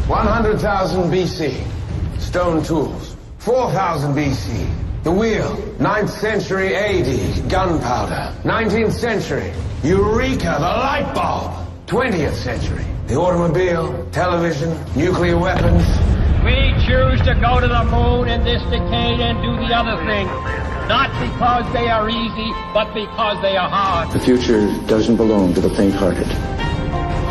100,000 BC, stone tools. 4,000 BC, the wheel. 9th century AD, gunpowder. 19th century, Eureka, the light bulb. 20th century, the automobile, television, nuclear weapons. We choose to go to the moon in this decade and do the other thing. Not because they are easy, but because they are hard. The future doesn't belong to the faint-hearted.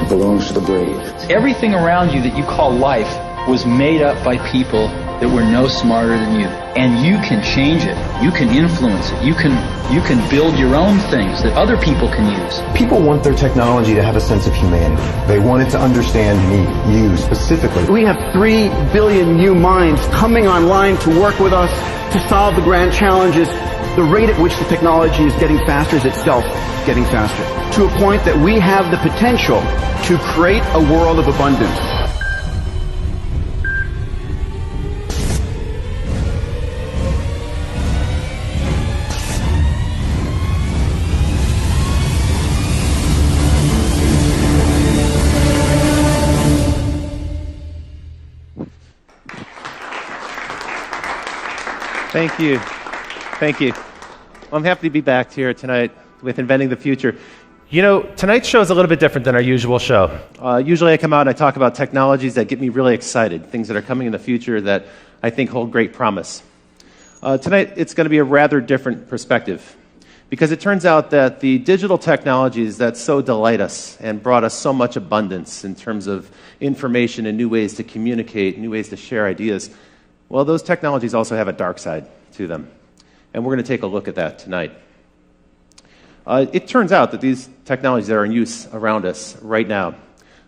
It belongs to the brave. Everything around you that you call life was made up by people that were no smarter than you. And you can change it. You can influence it. You can build your own things that other people can use. People want their technology to have a sense of humanity. They want it to understand me, you specifically. We have 3 billion new minds coming online to work with us to solve the grand challenges. The rate at which the technology is getting faster is itself getting faster, to a point that we have the potential to create a world of abundance. Thank you. Thank you. Well, I'm happy to be back here tonight with Inventing the Future. You know, tonight's show is a little bit different than our usual show. Usually I come out and I talk about technologies that get me really excited, things that are coming in the future that I think hold great promise. Tonight it's going to be a rather different perspective, because it turns out that the digital technologies that so delight us and brought us so much abundance in terms of information and new ways to communicate, new ways to share ideas, well, those technologies also have a dark side to them. And we're going to take a look at that tonight. It turns out that these technologies that are in use around us right now,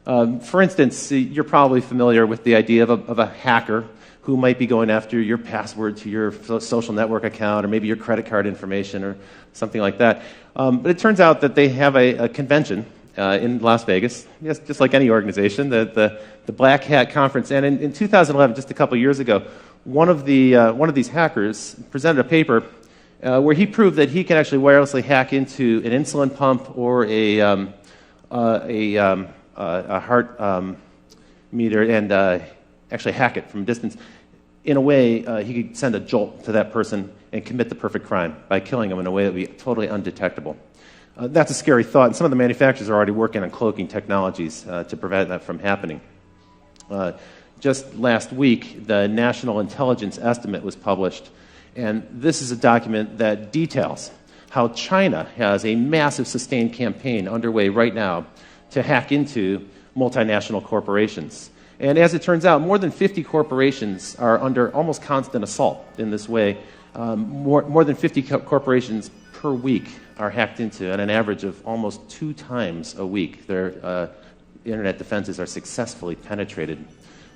for instance, you're probably familiar with the idea of a hacker who might be going after your password to your social network account, or maybe your credit card information or something like that. But it turns out that they have a convention in Las Vegas, yes, just like any organization, the Black Hat Conference. And in 2011, just a couple years ago, one of these hackers presented a paper where he proved that he can actually wirelessly hack into an insulin pump or a heart meter and actually hack it from a distance. In a way, he could send a jolt to that person and commit the perfect crime by killing them in a way that would be totally undetectable. That's a scary thought, and some of the manufacturers are already working on cloaking technologies to prevent that from happening. Just last week, the National Intelligence Estimate was published, and this is a document that details how China has a massive sustained campaign underway right now to hack into multinational corporations. And as it turns out, more than 50 corporations are under almost constant assault in this way. More than 50 corporations per week are hacked into at an average of almost 2 times a week. Their internet defenses are successfully penetrated.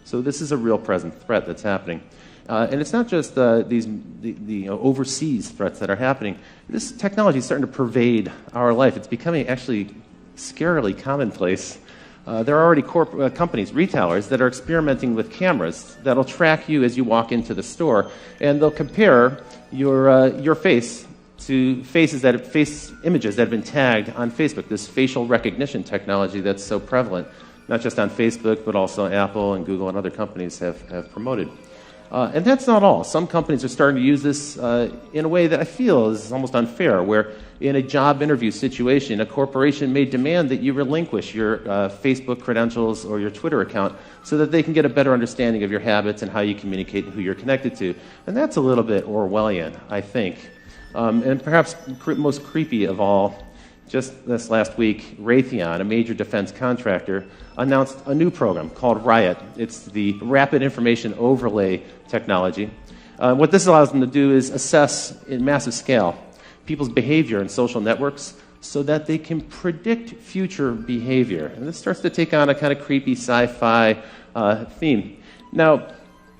So this is a real present threat that's happening. And it's not just the overseas threats that are happening. This technology is starting to pervade our life. It's becoming actually scarily commonplace. There are already companies, retailers, that are experimenting with cameras that'll track you as you walk into the store, and they'll compare your face to face images that have been tagged on Facebook, this facial recognition technology that's so prevalent, not just on Facebook, but also Apple and Google and other companies have promoted. And that's not all. Some companies are starting to use this in a way that I feel is almost unfair, where in a job interview situation, a corporation may demand that you relinquish your Facebook credentials or your Twitter account so that they can get a better understanding of your habits and how you communicate and who you're connected to. And that's a little bit Orwellian, I think. And perhaps most creepy of all, just this last week, Raytheon, a major defense contractor, announced a new program called Riot. It's the Rapid Information Overlay technology. What this allows them to do is assess in massive scale people's behavior in social networks so that they can predict future behavior. And this starts to take on a kind of creepy sci-fi theme. Now,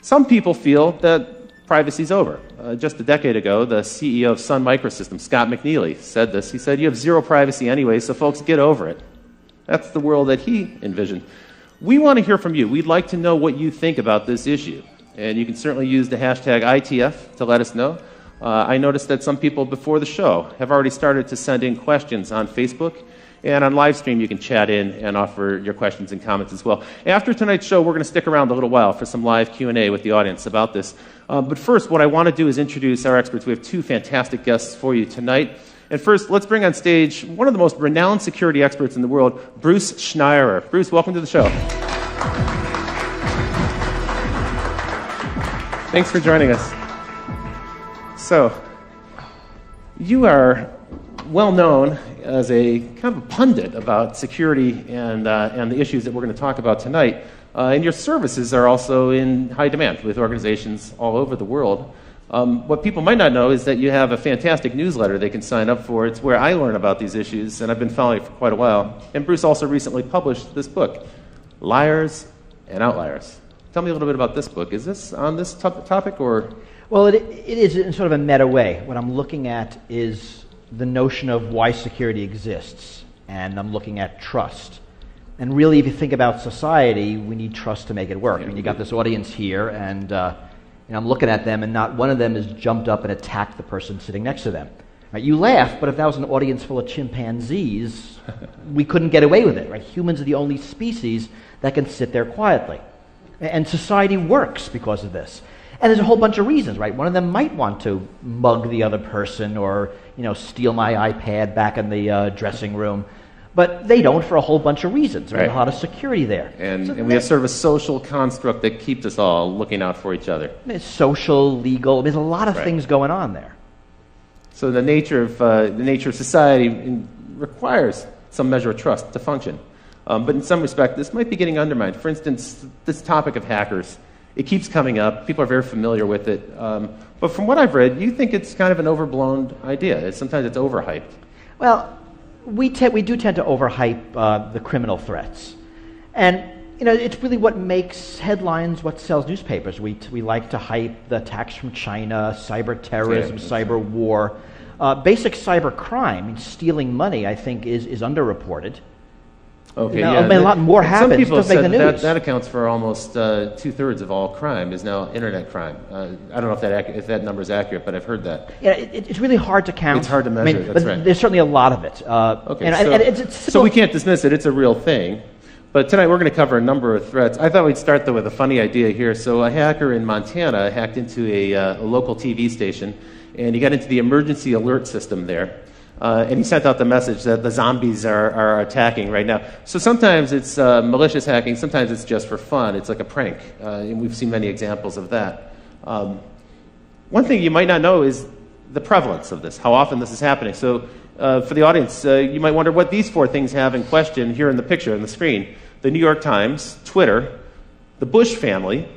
some people feel that privacy's over. Just a decade ago, the CEO of Sun Microsystems, Scott McNealy, said this. He said, "You have zero privacy anyway, so folks, get over it." That's the world that he envisioned. We want to hear from you. We'd like to know what you think about this issue. And you can certainly use the hashtag ITF to let us know. I noticed that some people before the show have already started to send in questions on Facebook. And on live stream, you can chat in and offer your questions and comments as well. After tonight's show, we're going to stick around a little while for some live Q&A with the audience about this. But first, what I want to do is introduce our experts. We have two fantastic guests for you tonight. And first, let's bring on stage one of the most renowned security experts in the world, Bruce Schneier. Bruce, welcome to the show. Thanks for joining us. So, you are well known as a kind of a pundit about security and the issues that we're going to talk about tonight. And your services are also in high demand with organizations all over the world. What people might not know is that you have a fantastic newsletter they can sign up for. It's where I learn about these issues, and I've been following it for quite a while. And Bruce also recently published this book, Liars and Outliers. Tell me a little bit about this book. Is this on this topic, or? Well, it is in sort of a meta way. What I'm looking at is the notion of why security exists, and I'm looking at trust. And really, if you think about society, we need trust to make it work. I mean, you got this audience here, and I'm looking at them, and not one of them has jumped up and attacked the person sitting next to them. Right? You laugh, but if that was an audience full of chimpanzees, we couldn't get away with it. Right? Humans are the only species that can sit there quietly. And society works because of this. And there's a whole bunch of reasons, right? One of them might want to mug the other person or, steal my iPad back in the dressing room. But they don't for a whole bunch of reasons. There's a lot of security there. And we have sort of a social construct that keeps us all looking out for each other. It's social, legal. There's a lot of things going on there. So the nature of society requires some measure of trust to function. But in some respect, this might be getting undermined. For instance, this topic of hackers. It keeps coming up. People are very familiar with it. But from what I've read, you think it's kind of an overblown idea. Sometimes it's overhyped. Well, we do tend to overhype the criminal threats. And, it's really what makes headlines, what sells newspapers. We like to hype the attacks from China, cyber terrorism, cyber war. Basic cyber crime, stealing money, I think, is underreported. Okay, a lot more happens. Some people said that accounts for almost 2/3 of all crime is now internet crime. I don't know if that number is accurate, but I've heard that. Yeah, it's really hard to count. It's hard to measure. That's right. There's certainly a lot of it. So we can't dismiss it. It's a real thing. But tonight we're going to cover a number of threats. I thought we'd start though with a funny idea here. So a hacker in Montana hacked into a local TV station, and he got into the emergency alert system there. And he sent out the message that the zombies are attacking right now. So sometimes it's malicious hacking, sometimes it's just for fun. It's like a prank, and we've seen many examples of that. One thing you might not know is the prevalence of this, how often this is happening. So for the audience, you might wonder what these four things have in question here in the picture on the screen. The New York Times, Twitter, the Bush family,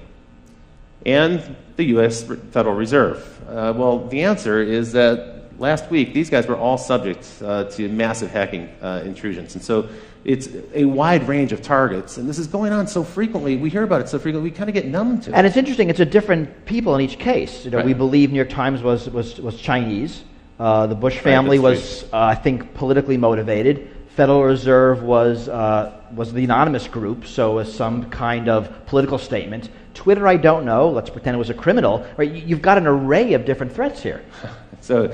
and the U.S. Federal Reserve. Well, the answer is that last week, these guys were all subject to massive hacking intrusions. And so it's a wide range of targets. And this is going on so frequently. We hear about it so frequently, we kind of get numb to it. And it's interesting. It's a different people in each case. We believe New York Times was Chinese. The Bush family was, I think, politically motivated. Federal Reserve was the anonymous group, so was some kind of political statement. Twitter, I don't know. Let's pretend it was a criminal. Right? You've got an array of different threats here. So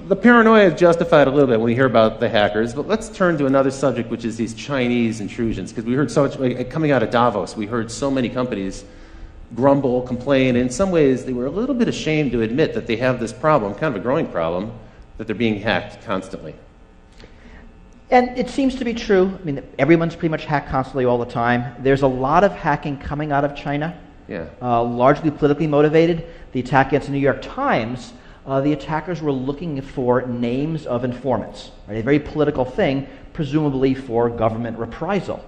the paranoia is justified a little bit when we hear about the hackers, but let's turn to another subject, which is these Chinese intrusions, because we heard so much, coming out of Davos, we heard so many companies grumble, complain, and in some ways they were a little bit ashamed to admit that they have this problem, kind of a growing problem, that they're being hacked constantly. And it seems to be true. I mean, everyone's pretty much hacked constantly all the time. There's a lot of hacking coming out of China, largely politically motivated. The attack against the New York Times, the attackers were looking for names of informants, right? A very political thing, presumably for government reprisal.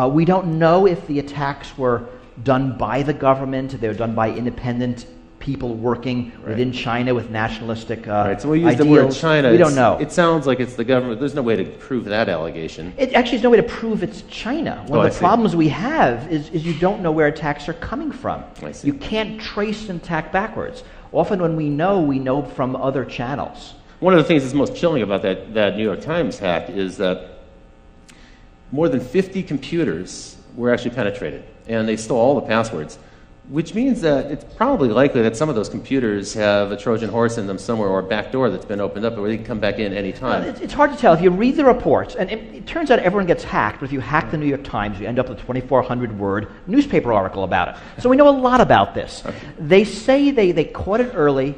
We don't know if the attacks were done by the government, they were done by independent people working within China with nationalistic So we use ideals. the word China. We don't know. It sounds like it's the government. There's no way to prove that allegation. It actually is no way to prove it's China. One of the problems we have is you don't know where attacks are coming from. You can't trace an attack backwards. Often when we know from other channels. One of the things that's most chilling about that New York Times hack is that more than 50 computers were actually penetrated, and they stole all the passwords. Which means that it's probably likely that some of those computers have a Trojan horse in them somewhere, or a back door that's been opened up where they can come back in any time. Well, it's hard to tell. If you read the reports, and it turns out everyone gets hacked, but if you hack the New York Times, you end up with a 2,400-word newspaper article about it. So we know a lot about this. Okay. They say they caught it early.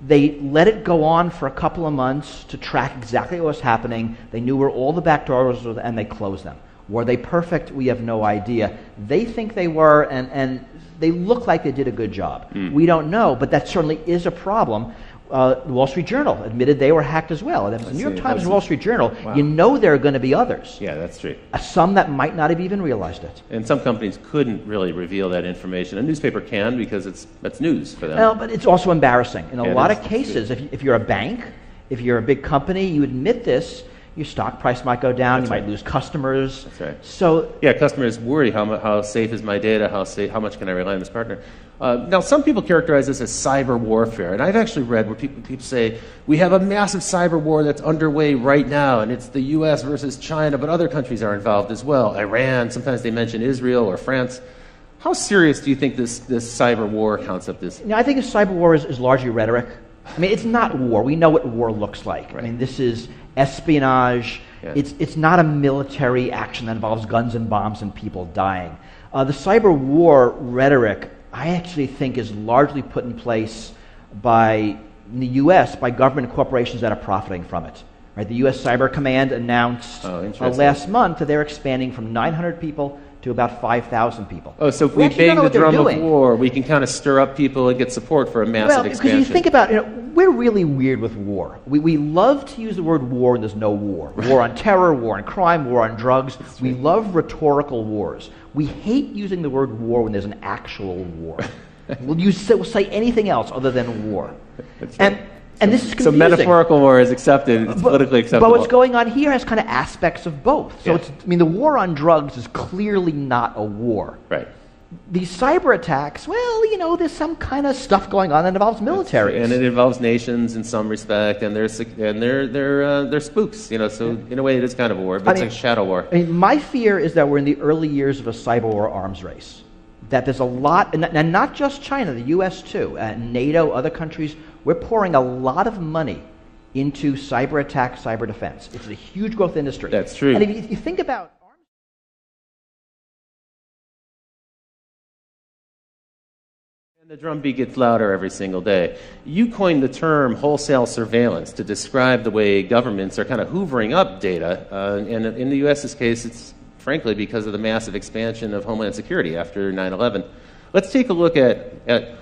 They let it go on for a couple of months to track exactly what was happening. They knew where all the back doors were, and they closed them. Were they perfect? We have no idea. They think they were, and they look like they did a good job. We don't know, but that certainly is a problem. The Wall Street Journal admitted they were hacked as well. The New York Times and Wall Street Journal, wow. You know there are going to be others. Yeah, that's true. Some that might not have even realized it. And some companies couldn't really reveal that information. A newspaper can because that's news for them. Well, but it's also embarrassing. In a lot of cases, if you're a bank, if you're a big company, you admit this, your stock price might go down, you might lose customers. That's right. So yeah, customers worry, how safe is my data, how much can I rely on this partner? Now, some people characterize this as cyber warfare, and I've actually read where people say, we have a massive cyber war that's underway right now, and it's the US versus China, but other countries are involved as well. Iran, sometimes they mention Israel or France. How serious do you think this cyber war concept is? I think a cyber war is largely rhetoric. I mean, it's not war. We know what war looks like. Right. I mean, this is espionage. Yeah. It's not a military action that involves guns and bombs and people dying. The cyber war rhetoric, I actually think, is largely put in place in the U.S. by government corporations that are profiting from it. Right? The U.S. Cyber Command announced last month that they're expanding from 900 people to about 5,000 people. Oh, so if we bang the drum of war, we can kind of stir up people and get support for a massive expansion. Because you think about it, we're really weird with war. We love to use the word war when there's no war. War on terror, war on crime, war on drugs. We love rhetorical wars. We hate using the word war when there's an actual war. We'll say anything else other than war. And this is confusing. So metaphorical war is accepted, it's politically acceptable. But what's going on here has kind of aspects of both. So the war on drugs is clearly not a war. Right. These cyber attacks, well, there's some kind of stuff going on that involves militaries. And it involves nations in some respect, and they're spooks, so in a way it is kind of a war, but it's like a shadow war. My fear is that we're in the early years of a cyber war arms race. That there's a lot, and not just China, the U.S. too, NATO, other countries, we're pouring a lot of money into cyber attack, cyber defense. It's a huge growth industry. That's true. And if you think about the drumbeat gets louder every single day. You coined the term wholesale surveillance to describe the way governments are kind of hoovering up data, and in the U.S.'s case, it's frankly because of the massive expansion of Homeland Security after 9/11. Let's take a look at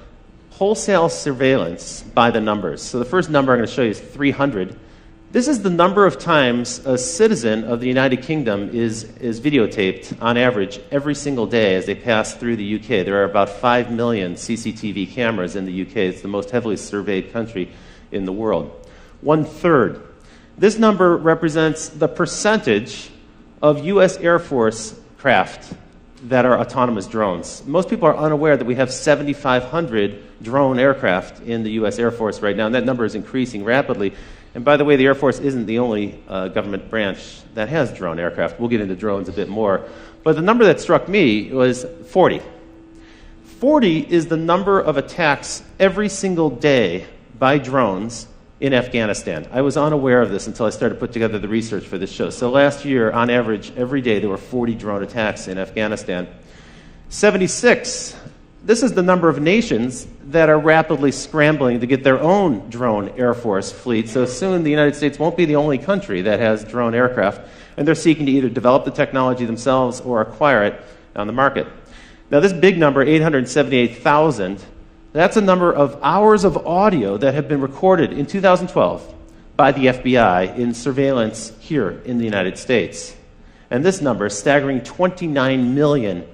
wholesale surveillance by the numbers. So the first number I'm going to show you is 300. This is the number of times a citizen of the United Kingdom is videotaped on average every single day as they pass through the UK. There are about 5 million CCTV cameras in the UK. It's the most heavily surveyed country in the world. 1/3. This number represents the percentage of U.S. Air Force craft that are autonomous drones. Most people are unaware that we have 7,500 drone aircraft in the U.S. Air Force right now, and that number is increasing rapidly. And by the way, the Air Force isn't the only government branch that has drone aircraft. We'll get into drones a bit more. But the number that struck me was 40. 40 is the number of attacks every single day by drones in Afghanistan. I was unaware of this until I started to put together the research for this show. So last year, on average, every day there were 40 drone attacks in Afghanistan. 76, this is the number of nations that are rapidly scrambling to get their own drone Air Force fleet. So soon the United States won't be the only country that has drone aircraft, and they're seeking to either develop the technology themselves or acquire it on the market. Now this big number, 878,000, that's a number of hours of audio that have been recorded in 2012 by the FBI in surveillance here in the United States. And this number, staggering 29 million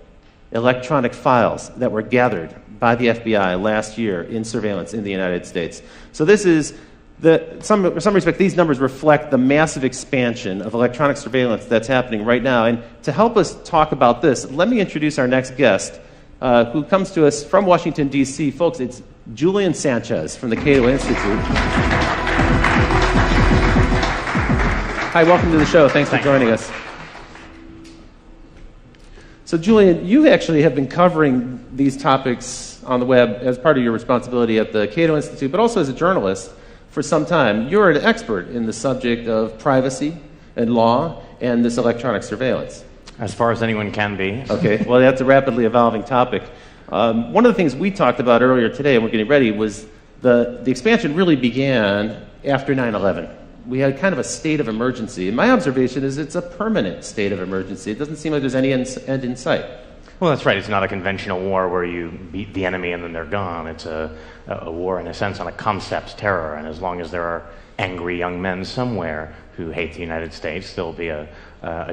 electronic files that were gathered by the FBI last year in surveillance in the United States. So this is, in some respect, these numbers reflect the massive expansion of electronic surveillance that's happening right now. And to help us talk about this, let me introduce our next guest, who comes to us from Washington, D.C. Folks, it's Julian Sanchez from the Cato Institute. Hi, welcome to the show. Thanks for joining us. So Julian, you actually have been covering these topics on the web as part of your responsibility at the Cato Institute, but also as a journalist for some time. You're an expert in the subject of privacy and law and this electronic surveillance. As far as anyone can be. Okay, well, that's a rapidly evolving topic. One of the things we talked about earlier today, and we're getting ready, was the expansion really began after 9/11. We had kind of a state of emergency. And my observation is it's a permanent state of emergency. It doesn't seem like there's any end in sight. Well, that's right. It's not a conventional war where you beat the enemy and then they're gone. It's a war, in a sense, on a concept terror. And as long as there are angry young men somewhere who hate the United States, there'll be a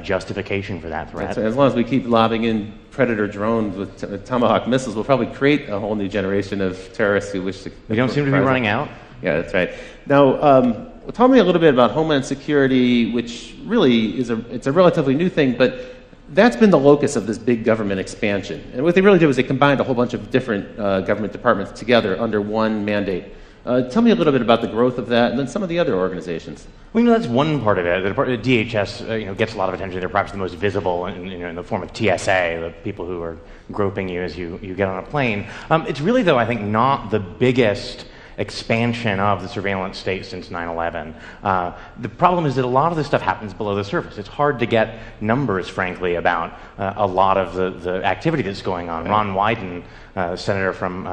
justification for that threat. That's right. As long as we keep lobbing in Predator drones with Tomahawk missiles, we'll probably create a whole new generation of terrorists who wish to... We don't seem to be running out. Yeah, that's right. Now, tell me a little bit about Homeland Security, which really it's a relatively new thing, but that's been the locus of this big government expansion. And what they really did was they combined a whole bunch of different government departments together under one mandate. Tell me a little bit about the growth of that and then some of the other organizations. Well, that's one part of it. The DHS gets a lot of attention. They're perhaps the most visible in the form of TSA, the people who are groping you as you get on a plane. It's really, though, I think, not the biggest expansion of the surveillance state since 9/11. The problem is that a lot of this stuff happens below the surface. It's hard to get numbers, frankly, about a lot of the activity that's going on. Ron Wyden, senator from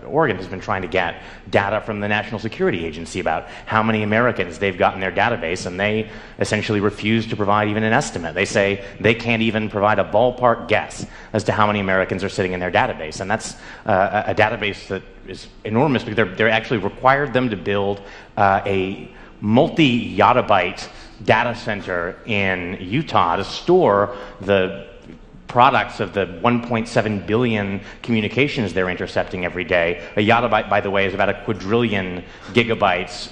Oregon, has been trying to get data from the National Security Agency about how many Americans they've got in their database, and they essentially refuse to provide even an estimate. They say they can't even provide a ballpark guess as to how many Americans are sitting in their database, and that's a database that is enormous because they're actually required them to build a multi-yottabyte data center in Utah to store the products of the 1.7 billion communications they're intercepting every day. A yottabyte, by the way, is about a quadrillion gigabytes.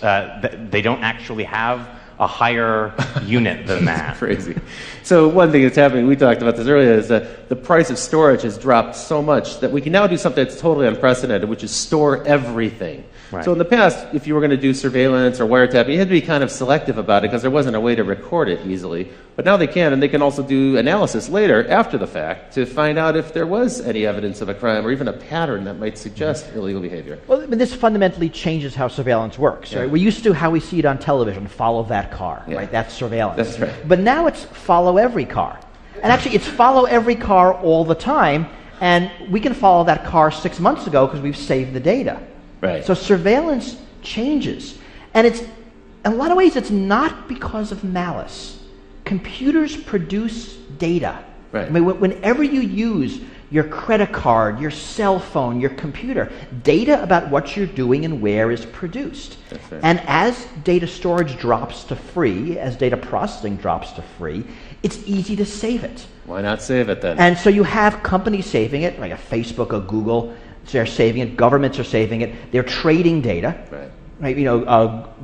They don't actually have a higher unit than that. That's crazy. So one thing that's happening, we talked about this earlier, is that the price of storage has dropped so much that we can now do something that's totally unprecedented, which is store everything. Right. So in the past, if you were going to do surveillance or wiretapping, you had to be kind of selective about it because there wasn't a way to record it easily. But now they can, and they can also do analysis later, after the fact, to find out if there was any evidence of a crime or even a pattern that might suggest illegal behavior. Well, I mean, this fundamentally changes how surveillance works. Yeah. Right? We're used to how we see it on television, follow that car, Yeah. right? That's surveillance. That's right. But now it's follow every car. And actually, it's follow every car all the time, and we can follow that car 6 months ago because we've saved the data. Right. So surveillance changes. And it's, in a lot of ways, it's not because of malice. Computers produce data. Right. I mean, whenever you use your credit card, your cell phone, your computer, data about what you're doing and where is produced. That's right. And as data storage drops to free, as data processing drops to free, it's easy to save it. Why not save it then? And so you have companies saving it, like a Facebook, a Google, they're saving it, governments are saving it, they're trading data. Right. Right,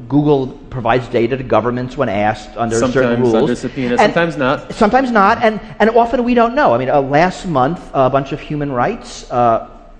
Google provides data to governments when asked under certain rules. Sometimes under subpoena, sometimes not. Sometimes not, and often we don't know. I mean, last month, a bunch of human rights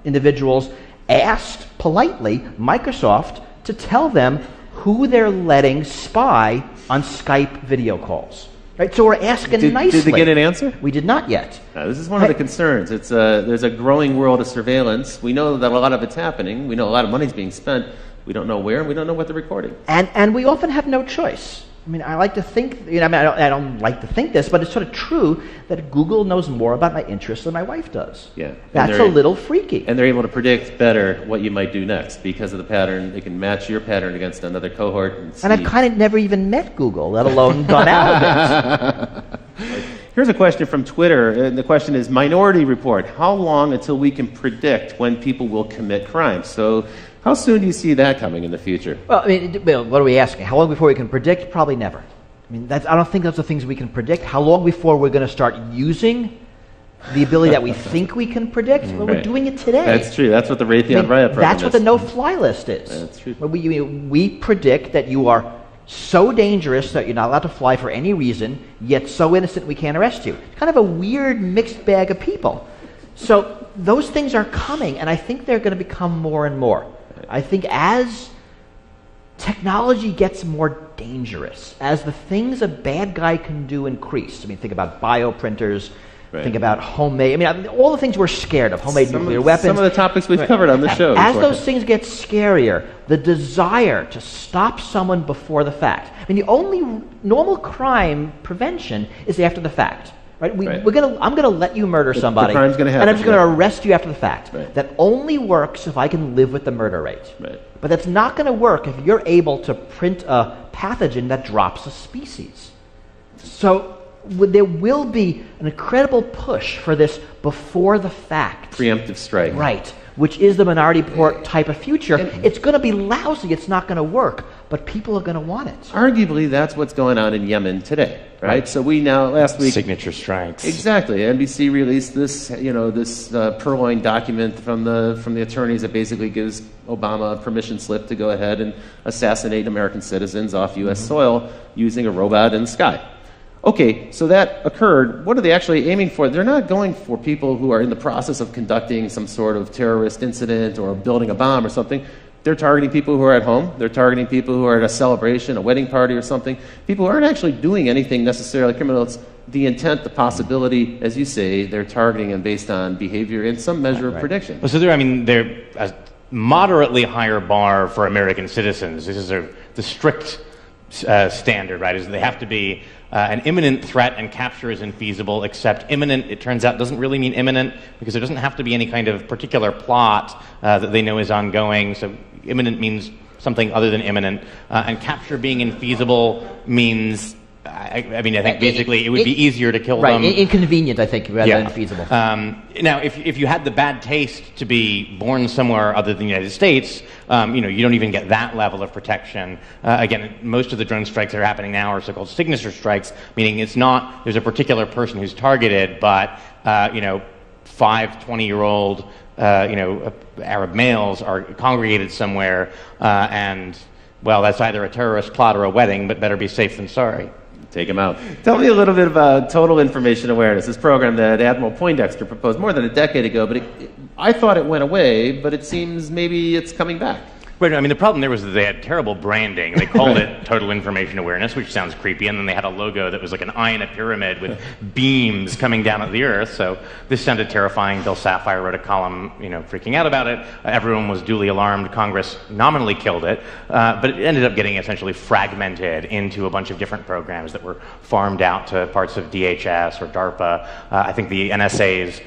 individuals asked politely Microsoft to tell them who they're letting spy on Skype video calls. Right, so we're asking nicely. Did they get an answer? We did not yet. This is one of the concerns. There's a growing world of surveillance. We know that a lot of it's happening. We know a lot of money's being spent. We don't know where, and we don't know what they're recording. And we often have no choice. I mean, I like to think, I don't like to think this, but it's sort of true that Google knows more about my interests than my wife does. Yeah. That's a little freaky. And they're able to predict better what you might do next because of the pattern. They can match your pattern against another cohort. And I've kind of never even met Google, let alone gone out of it. Here's a question from Twitter, and the question is, Minority Report, how long until we can predict when people will commit crimes? So how soon do you see that coming in the future? Well, I mean, what are we asking? How long before we can predict? Probably never. I mean, I don't think those are things we can predict. How long before we're going to start using the ability that we think we can predict? Well, we're doing it today. That's true. That's what the Raytheon Riot program That's what the no-fly list is. That's true. We predict that you are so dangerous that you're not allowed to fly for any reason, yet so innocent we can't arrest you. It's kind of a weird mixed bag of people. So those things are coming, and I think they're going to become more and more. I think as technology gets more dangerous, as the things a bad guy can do increase, I mean, think about bioprinters, Right. Think about homemade, all the things we're scared of, homemade nuclear weapons. Some of the topics we've covered on the show. As before. those things get scarier, the desire to stop someone before the fact. The only normal crime prevention is after the fact. Right? I'm going to let you murder somebody, crime's gonna happen, and I'm just going to arrest you after the fact. Right. That only works if I can live with the murder rate. Right. But that's not going to work if you're able to print a pathogen that drops a species. So there will be an incredible push for this before the fact. Preemptive strike. Right. Which is the Minority Report type of future. It's going to be lousy. It's not going to work. But people are going to want it. Arguably, that's what's going on in Yemen today, right? So we now, last week... Signature strikes. Exactly. NBC released this, this purloined document from the attorneys that basically gives Obama a permission slip to go ahead and assassinate American citizens off U.S. soil using a robot in the sky. Okay, so that occurred. What are they actually aiming for? They're not going for people who are in the process of conducting some sort of terrorist incident or building a bomb or something. They're targeting people who are at home. They're targeting people who are at a celebration, a wedding party or something. People who aren't actually doing anything necessarily criminal. It's the intent, the possibility, as you say, they're targeting them based on behavior and some measure of prediction. So they're a moderately higher bar for American citizens. This is the strict standard, right? Is they have to be an imminent threat, and capture is infeasible, except imminent, it turns out, doesn't really mean imminent, because there doesn't have to be any kind of particular plot that they know is ongoing. So imminent means something other than imminent. And capture being infeasible means, I think basically it would be easier to kill them. Right, inconvenient, I think, rather than feasible. Now, if you had the bad taste to be born somewhere other than the United States, you don't even get that level of protection. Again, most of the drone strikes that are happening now are so-called signature strikes, meaning it's not there's a particular person who's targeted, but 5 20-year-old Arab males are congregated somewhere, and that's either a terrorist plot or a wedding, but better be safe than sorry. Take them out. Tell me a little bit about total information awareness, this program that Admiral Poindexter proposed more than a decade ago, but I thought it went away, but it seems maybe it's coming back. Right, the problem there was that they had terrible branding. They called it Total Information Awareness, which sounds creepy, and then they had a logo that was like an eye in a pyramid with beams coming down at the earth, so this sounded terrifying. Bill Sapphire wrote a column, freaking out about it. Everyone was duly alarmed. Congress nominally killed it, but it ended up getting essentially fragmented into a bunch of different programs that were farmed out to parts of DHS or DARPA. I think the NSA's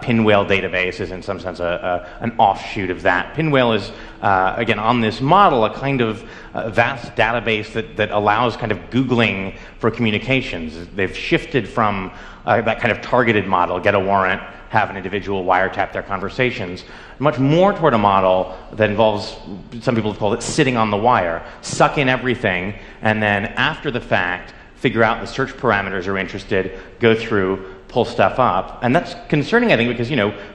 Pinwheel database is in some sense an offshoot of that. Pinwheel is, again, on this model, a kind of vast database that allows kind of Googling for communications. They've shifted from that kind of targeted model, get a warrant, have an individual wiretap their conversations, much more toward a model that involves, some people have called it sitting on the wire, suck in everything, and then after the fact, figure out the search parameters are interested, go through, pull stuff up. And that's concerning, I think, because,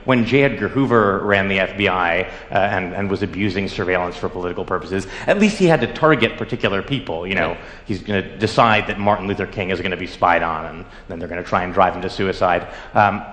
when J. Edgar Hoover ran the FBI and was abusing surveillance for political purposes, at least he had to target particular people. He's going to decide that Martin Luther King is going to be spied on, and then they're going to try and drive him to suicide.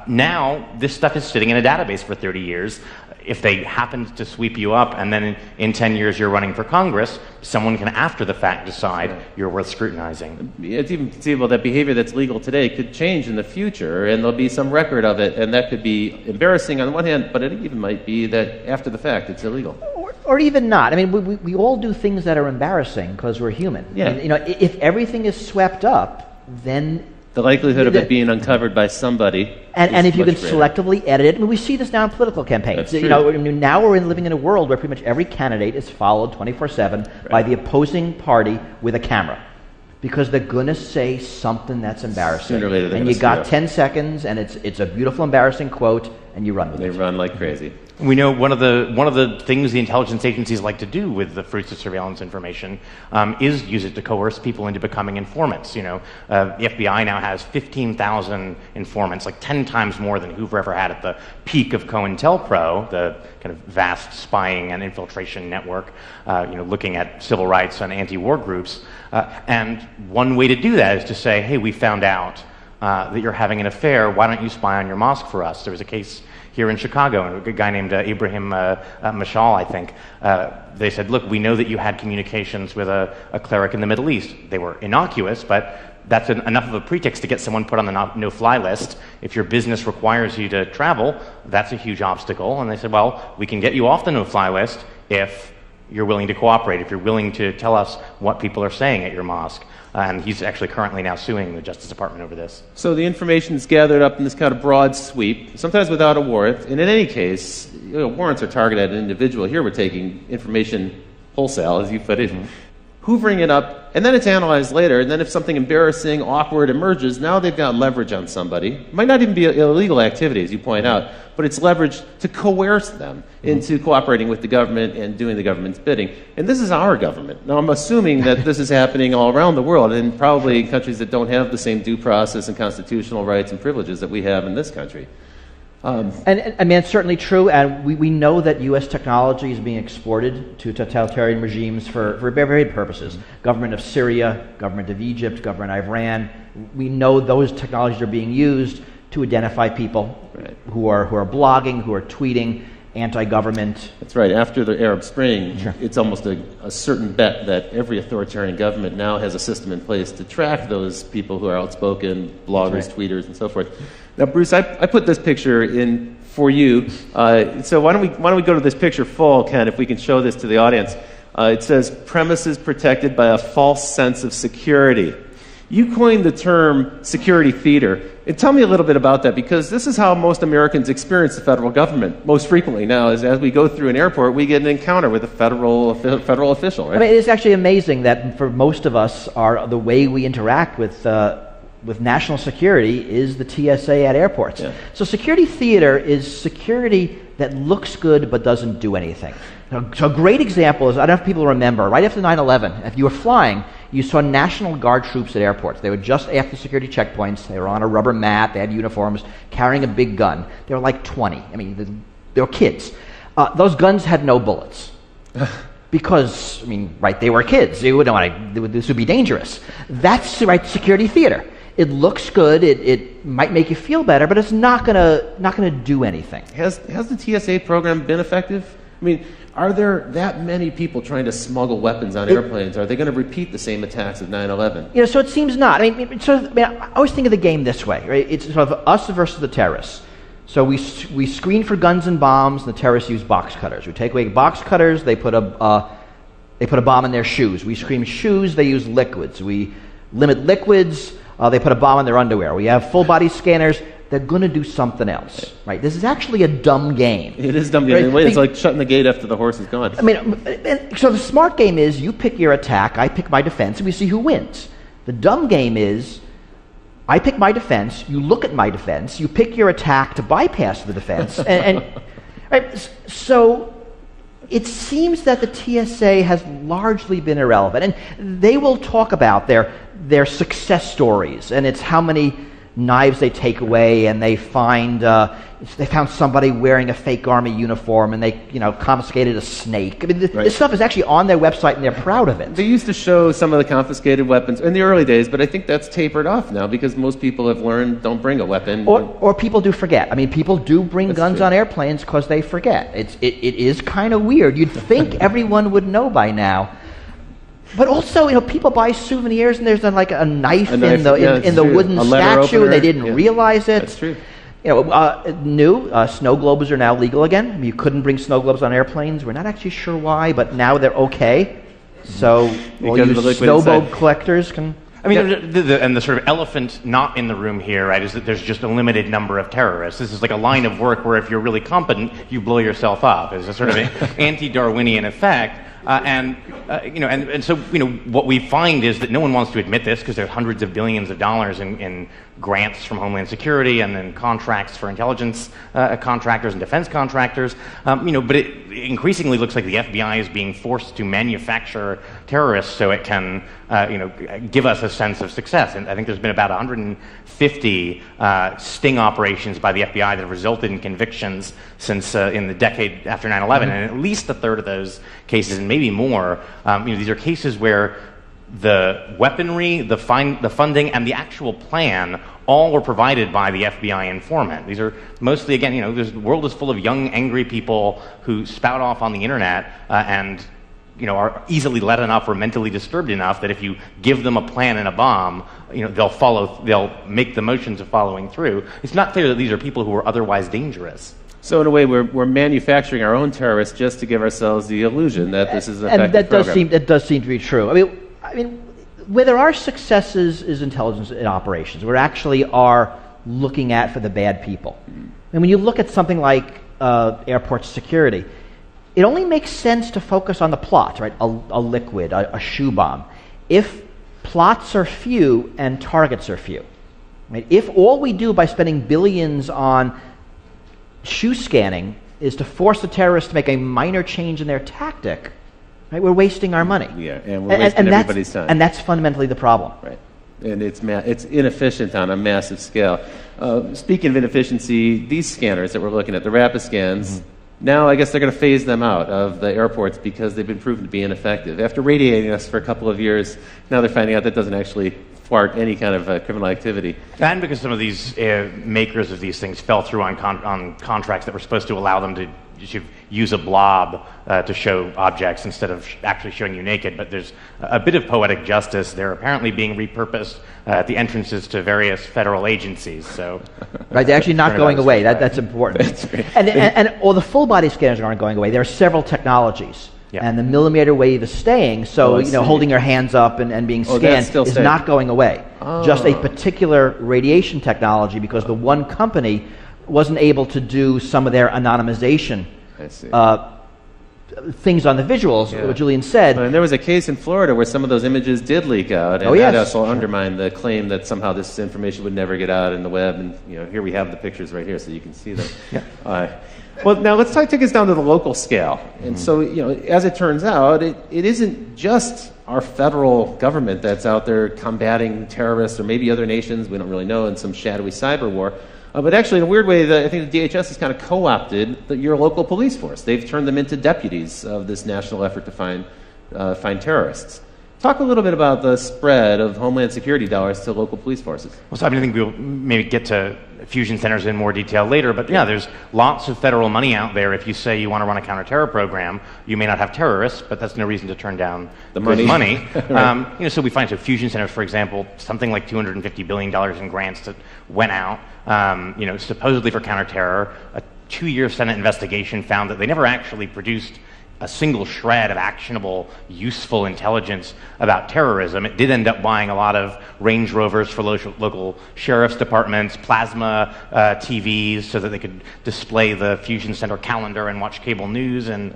Now, this stuff is sitting in a database for 30 years. If they happened to sweep you up and then in 10 years you're running for Congress, someone can after the fact decide you're worth scrutinizing. It's even conceivable that behavior that's legal today could change in the future, and there'll be some record of it, and that could be embarrassing on the one hand, but it even might be that after the fact it's illegal. Or even not. We all do things that are embarrassing because we're human. Yeah. If everything is swept up, then the likelihood of it being uncovered by somebody, and if you can greater. Selectively edit it, we see this now in political campaigns. That's true. Now we're living in a world where pretty much every candidate is followed 24/7 by the opposing party with a camera, because they're going to say something that's embarrassing. Sooner or later, and you got 10 seconds, and it's a beautiful, embarrassing quote, and you run with it. They run like crazy. We know one of the things the intelligence agencies like to do with the fruits of surveillance information is use it to coerce people into becoming informants. The FBI now has 15,000 informants, like 10 times more than Hoover ever had at the peak of COINTELPRO, the kind of vast spying and infiltration network, looking at civil rights and anti-war groups. And one way to do that is to say, hey, we found out that you're having an affair. Why don't you spy on your mosque for us? There was a case here in Chicago, a guy named Ibrahim Mashal, I think. They said, look, we know that you had communications with a cleric in the Middle East. They were innocuous, but that's enough of a pretext to get someone put on the no-fly list. If your business requires you to travel, that's a huge obstacle. And they said, well, we can get you off the no-fly list if you're willing to cooperate, if you're willing to tell us what people are saying at your mosque. And he's actually currently now suing the Justice Department over this. So the information is gathered up in this kind of broad sweep, sometimes without a warrant. And in any case, warrants are targeted at an individual. Here we're taking information wholesale, as you put it, hoovering it up, and then it's analyzed later. And then if something embarrassing, awkward emerges, now they've got leverage on somebody. It might not even be illegal activity, as you point out, but it's leverage to coerce them into cooperating with the government and doing the government's bidding. And this is our government. Now, I'm assuming that this is happening all around the world, and probably in countries that don't have the same due process and constitutional rights and privileges that we have in this country. And I mean, it's certainly true, and we know that U.S. technology is being exported to totalitarian regimes for varied purposes. Government of Syria, government of Egypt, government of Iran. We know those technologies are being used to identify people who are blogging, who are tweeting anti-government. That's right. After the Arab Spring, it's almost a certain bet that every authoritarian government now has a system in place to track those people who are outspoken, bloggers, tweeters, and so forth. Now, Bruce, I put this picture in for you. So why don't we go to this picture full, Ken, if we can show this to the audience. It says, premises protected by a false sense of security. You coined the term security theater. And tell me a little bit about that, because this is how most Americans experience the federal government most frequently now. Is as we go through an airport, we get an encounter with a federal official, right? I mean, it's actually amazing that for most of us, the way we interact with national security is the TSA at airports. Yeah. So security theater is security that looks good but doesn't do anything. So a great example is, I don't know if people remember, right after 9/11, if you were flying, you saw National Guard troops at airports. They were just after security checkpoints. They were on a rubber mat. They had uniforms, carrying a big gun. They were like 20. I mean, they were kids. Those guns had no bullets. Because, I mean, right, they were kids. They wouldn't want to, this would be dangerous. That's right, security theater. It looks good. It might make you feel better, but it's not gonna do anything. Has the TSA program been effective? I mean, are there that many people trying to smuggle weapons on airplanes? Are they going to repeat the same attacks of 9/11? You know, so it seems not. I mean, I always think of the game this way, right? It's sort of us versus the terrorists. So we screen for guns and bombs, and the terrorists use box cutters. We take away box cutters, they put a bomb in their shoes. We screen shoes, they use liquids. We limit liquids, they put a bomb in their underwear. We have full body scanners. They're going to do something else, right? This is actually a dumb game. It is a dumb game. Right? It's like shutting the gate after the horse is gone. I mean, so the smart game is you pick your attack, I pick my defense, and we see who wins. The dumb game is I pick my defense, you look at my defense, you pick your attack to bypass the defense, and right? So it seems that the TSA has largely been irrelevant, and they will talk about their success stories, and it's how many knives they take away, and they found somebody wearing a fake army uniform, and they confiscated a snake. I mean, this stuff is actually on their website, and they're proud of it. They used to show some of the confiscated weapons in the early days, but I think that's tapered off now because most people have learned don't bring a weapon. Or people do forget. I mean, people do bring guns on airplanes because they forget. It is kind of weird. You'd think everyone would know by now. But also, people buy souvenirs, and there's like a knife in the wooden statue, and they didn't realize it. That's true. Snow globes are now legal again. I mean, you couldn't bring snow globes on airplanes. We're not actually sure why, but now they're okay. So all you snow globe collectors can. I mean, and the sort of elephant not in the room here, right, is that there's just a limited number of terrorists. This is like a line of work where if you're really competent, you blow yourself up. It's a sort of an anti-Darwinian effect. So what we find is that no one wants to admit this because there's hundreds of billions of dollars in grants from Homeland Security and then contracts for intelligence contractors and defense contractors. But it increasingly looks like the FBI is being forced to manufacture terrorists so it can give us a sense of success. And I think there's been about 150 sting operations by the FBI that have resulted in convictions since in the decade after 9/11, and at least a third of those cases, and maybe more, these are cases where the weaponry, the funding, and the actual plan all were provided by the FBI informant. These are mostly, again, the world is full of young, angry people who spout off on the internet and are easily led enough or mentally disturbed enough that if you give them a plan and a bomb, they'll make the motions of following through. It's not clear that these are people who are otherwise dangerous. So in a way, we're manufacturing our own terrorists just to give ourselves the illusion that this is an effective and that program. does seem to be true. I mean, where there are successes is intelligence in operations. We actually are looking at for the bad people. And when you look at something like airport security, it only makes sense to focus on the plot, right? A liquid, a shoe bomb. If plots are few and targets are few, right? If all we do by spending billions on shoe scanning is to force the terrorists to make a minor change in their tactic, right? We're wasting our money. Yeah, and we're wasting everybody's time. And that's fundamentally the problem. Right. And it's inefficient on a massive scale. Speaking of inefficiency, these scanners that we're looking at, the rapid scans, now I guess they're going to phase them out of the airports because they've been proven to be ineffective. After radiating us for a couple of years, now they're finding out that doesn't actually thwart any kind of criminal activity. And because some of these makers of these things fell through on contracts that were supposed to allow them to use a blob to show objects instead of actually showing you naked. But there's a bit of poetic justice. They're apparently being repurposed at the entrances to various federal agencies. So, right, they're actually not going away. That's important. And all the full body scanners aren't going away. There are several technologies. Yeah. And the millimeter wave is staying, so holding your hands up and being scanned is not going away. Just a particular radiation technology, because the one company wasn't able to do some of their anonymization things on the visuals, what Julian said. And there was a case in Florida where some of those images did leak out, and that also undermined the claim that somehow this information would never get out in the web. And here we have the pictures right here, so you can see them. Well, now let's take us down to the local scale. And so, as it turns out, it isn't just our federal government that's out there combating terrorists or maybe other nations, we don't really know, in some shadowy cyber war. But actually, in a weird way, I think the DHS has kind of co-opted your local police force. They've turned them into deputies of this national effort to find terrorists. Talk a little bit about the spread of Homeland Security dollars to local police forces. Well, so I think we'll maybe get to fusion centers in more detail later, but there's lots of federal money out there. If you say you want to run a counterterror program, you may not have terrorists, but that's no reason to turn down the money. Right. So we find fusion centers, for example, something like $250 billion in grants that went out, supposedly for counterterror. A 2-year Senate investigation found that they never actually produced a single shred of actionable, useful intelligence about terrorism. It did end up buying a lot of Range Rovers for local sheriff's departments, plasma TVs so that they could display the Fusion Center calendar and watch cable news in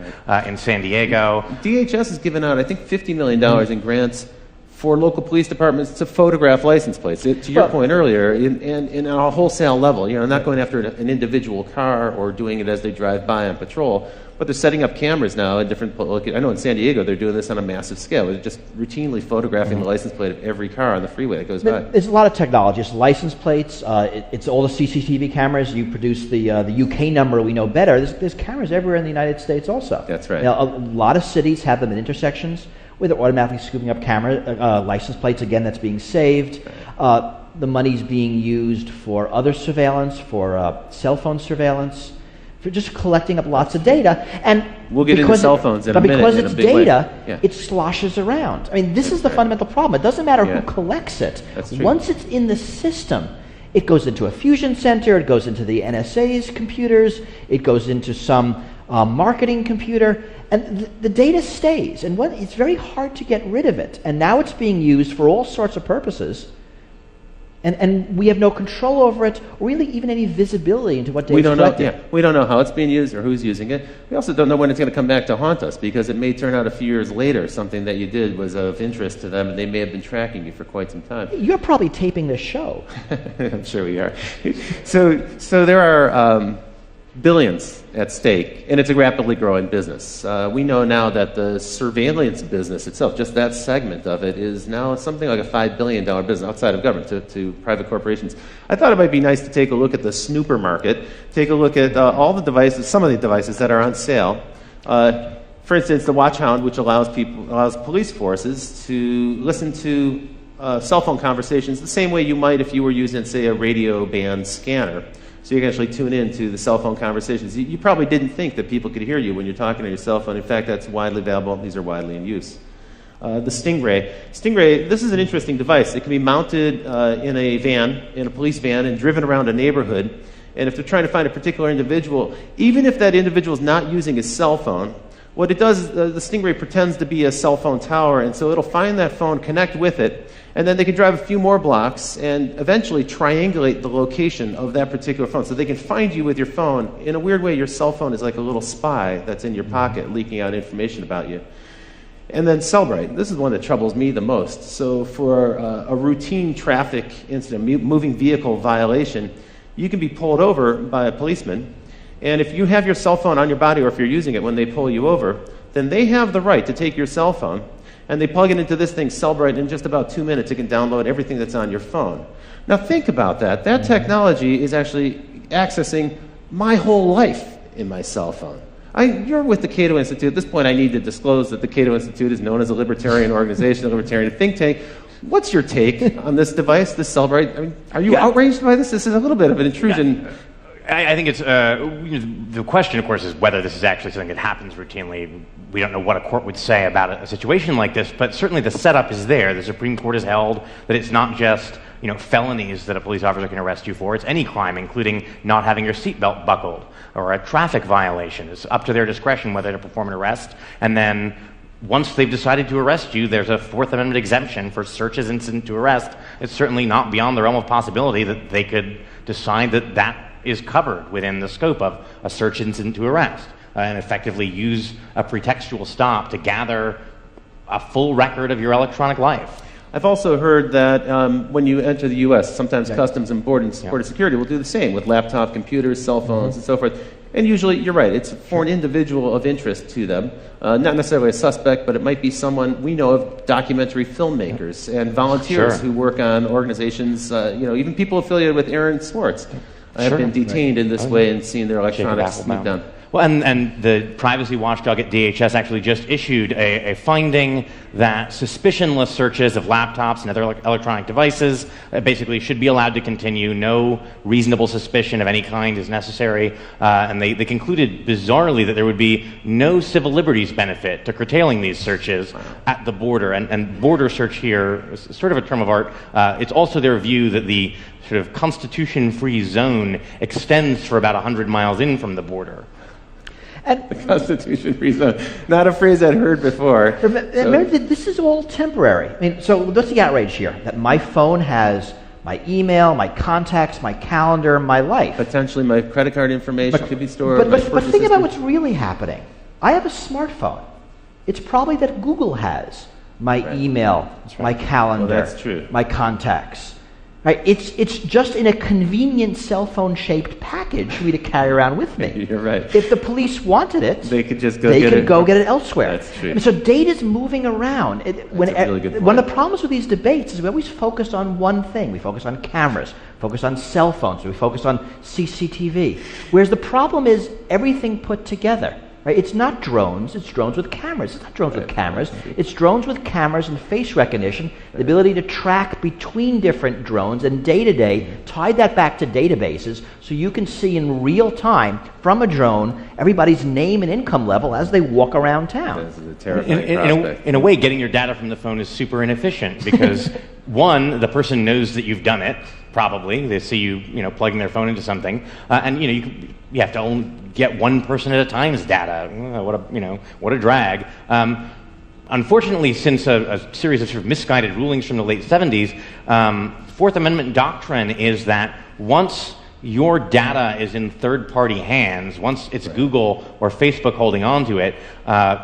San Diego. DHS has given out, I think, $50 million in grants for local police departments to photograph license plates. To your point earlier, in a wholesale level, not going after an individual car or doing it as they drive by on patrol, but they're setting up cameras now in different. I know in San Diego they're doing this on a massive scale. They're just routinely photographing the license plate of every car on the freeway that goes by. There's a lot of technology. It's license plates. It's all the CCTV cameras. You produce the UK number. We know better. There's cameras everywhere in the United States also. That's right. A lot of cities have them in intersections where they're automatically scooping up camera license plates. Again, that's being saved. The money's being used for other surveillance, for cell phone surveillance, for just collecting up lots of data. And we'll get into cell phones in a minute. But because it's data, it sloshes around. I mean, this is the fundamental problem. It doesn't matter who collects it. Once it's in the system, it goes into a fusion center, it goes into the NSA's computers, it goes into some marketing computer, and the data stays. And it's very hard to get rid of it. And now it's being used for all sorts of purposes. And we have no control over it, or really even any visibility into what data is collected. We don't know how it's being used or who's using it. We also don't know when it's going to come back to haunt us, because it may turn out a few years later something that you did was of interest to them, and they may have been tracking you for quite some time. You're probably taping this show. I'm sure we are. So there are billions at stake, and it's a rapidly growing business. We know now that the surveillance business itself, just that segment of it, is now something like a $5 billion business outside of government to private corporations. I thought it might be nice to take a look at the snooper market, take a look at all the devices, some of the devices that are on sale. For instance, the Watchhound, which allows police forces to listen to cell phone conversations the same way you might if you were using, say, a radio band scanner. So you can actually tune in to the cell phone conversations. You probably didn't think that people could hear you when you're talking on your cell phone. In fact, that's widely available. These are widely in use. The Stingray. Stingray, this is an interesting device. It can be mounted in a van, in a police van, and driven around a neighborhood. And if they're trying to find a particular individual, even if that individual is not using his cell phone, what it does is the Stingray pretends to be a cell phone tower, and so it'll find that phone, connect with it, and then they can drive a few more blocks and eventually triangulate the location of that particular phone. So they can find you with your phone. In a weird way, your cell phone is like a little spy that's in your pocket, leaking out information about you. And then Cellbrite. This is one that troubles me the most. So for a routine traffic incident, moving vehicle violation, you can be pulled over by a policeman, and if you have your cell phone on your body or if you're using it when they pull you over, then they have the right to take your cell phone and they plug it into this thing, Cellbrite, in just about 2 minutes it can download everything that's on your phone. Now think about that. That technology is actually accessing my whole life in my cell phone. You're with the Cato Institute. At this point, I need to disclose that the Cato Institute is known as a libertarian organization, a libertarian think tank. What's your take on this device, this Cellbrite? I mean, are you outraged by this? This is a little bit of an intrusion. Yeah. I think it's the question, of course, is whether this is actually something that happens routinely. We don't know what a court would say about a situation like this, but certainly the setup is there. The Supreme Court has held that it's not just felonies that a police officer can arrest you for. It's any crime, including not having your seatbelt buckled or a traffic violation. It's up to their discretion whether to perform an arrest, and then once they've decided to arrest you, there's a Fourth Amendment exemption for searches incident to arrest. It's certainly not beyond the realm of possibility that they could decide that that is covered within the scope of a search incident to arrest and effectively use a pretextual stop to gather a full record of your electronic life. I've also heard that when you enter the U.S., sometimes Customs and Border Security will do the same with laptop computers, cell phones, and so forth. And usually, you're right, it's for an individual of interest to them. Not necessarily a suspect, but it might be someone we know of, documentary filmmakers and volunteers who work on organizations, even people affiliated with Aaron Swartz have been detained in this way and seen their electronics snooped down. Well, and the privacy watchdog at DHS actually just issued a finding that suspicionless searches of laptops and other electronic devices basically should be allowed to continue. No reasonable suspicion of any kind is necessary. And they concluded bizarrely that there would be no civil liberties benefit to curtailing these searches at the border. And border search here is sort of a term of art. It's also their view that the sort of constitution-free zone extends for about 100 miles in from the border. And the Constitution-free zone, not a phrase I'd heard before. Remember that this is all temporary. I mean, so what's the outrage here? That my phone has my email, my contacts, my calendar, my life. Potentially my credit card information could be stored. But think about what's really happening. I have a smartphone. It's probably that Google has my email, my calendar, my contacts. Right? It's just in a convenient cell phone shaped package for me to carry around with me. You're right. If the police wanted it, they could just go get it elsewhere. That's true. So data's moving around. One of the problems with these debates is we always focus on one thing. We focus on cameras, focus on cell phones, we focus on CCTV. Whereas the problem is everything put together. Right? It's not drones, it's drones with cameras. It's not drones with cameras. It's drones with cameras and face recognition, the ability to track between different drones and day-to-day, tie that back to databases so you can see in real time from a drone everybody's name and income level as they walk around town. This is a terrifying prospect. In a way, getting your data from the phone is super inefficient because, one, the person knows that you've done it, probably. They see you, plugging their phone into something, and you have to only get one person at a time's data. What a drag. Unfortunately, since a series of sort of misguided rulings from the late 70s, Fourth Amendment doctrine is that once your data is in third-party hands, once it's Google or Facebook holding on to it,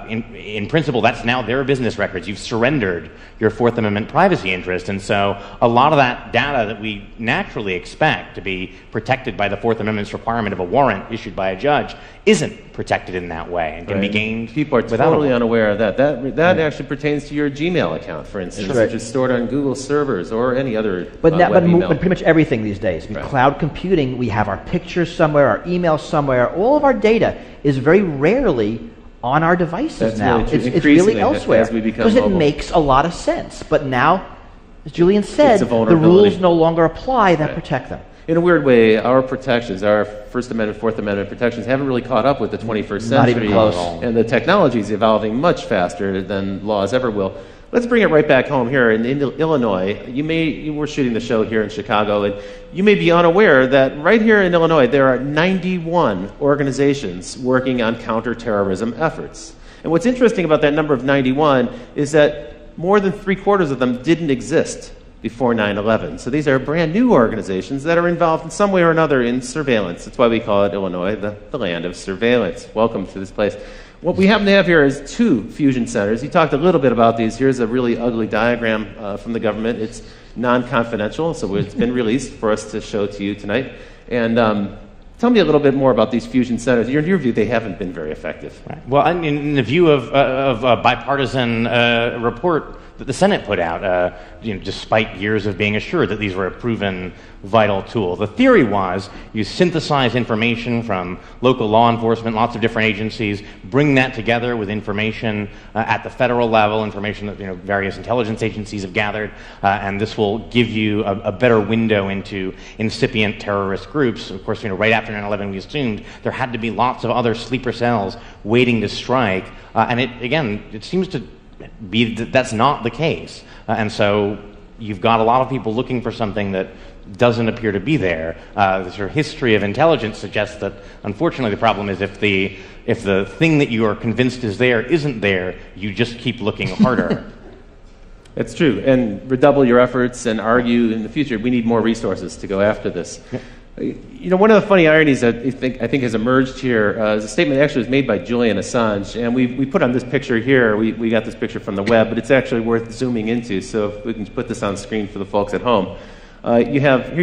in principle, that's now their business records. You've surrendered your Fourth Amendment privacy interest. And so a lot of that data that we naturally expect to be protected by the Fourth Amendment's requirement of a warrant issued by a judge isn't protected in that way and can be gained. People are totally unaware of that. That actually pertains to your Gmail account, for instance, which is stored on Google servers or any other but email. Pretty much everything these days. Cloud computing, we have our pictures somewhere, our emails somewhere. All of our data is very rarely on our devices now. It's really elsewhere because it makes a lot of sense. But now, as Julian said, the rules no longer apply that protect them. in a weird way, our protections, our First Amendment, Fourth Amendment protections haven't really caught up with the 21st century. Not even close. And the technology is evolving much faster than laws ever will. Let's bring it right back home here in Illinois. You were shooting the show here in Chicago, and you may be unaware that right here in Illinois, there are 91 organizations working on counterterrorism efforts. And what's interesting about that number of 91 is that more than 3/4 of them didn't exist before 9/11. So these are brand new organizations that are involved in some way or another in surveillance. That's why we call it Illinois, the land of surveillance. Welcome to this place. What we happen to have here is 2 fusion centers. You talked a little bit about these. Here's a really ugly diagram from the government. It's non-confidential, so it's been released for us to show to you tonight. And tell me a little bit more about these fusion centers. In your view, they haven't been very effective. Right. Well, in the view of a bipartisan report that the Senate put out, despite years of being assured that these were a proven vital tool. The theory was you synthesize information from local law enforcement, lots of different agencies, bring that together with information at the federal level, information that various intelligence agencies have gathered, and this will give you a better window into incipient terrorist groups. Of course, right after 9/11, we assumed there had to be lots of other sleeper cells waiting to strike, and it seems to be that's not the case, and so you've got a lot of people looking for something that doesn't appear to be there. The sort of history of intelligence suggests that, unfortunately, the problem is if the thing that you are convinced is there isn't there, you just keep looking harder. It's true, and redouble your efforts and argue in the future. We need more resources to go after this. Yeah. One of the funny ironies that I think has emerged here is a statement that actually was made by Julian Assange, and we put on this picture here. We got this picture from the web, but it's actually worth zooming into. So if we can put this on screen for the folks at home. You have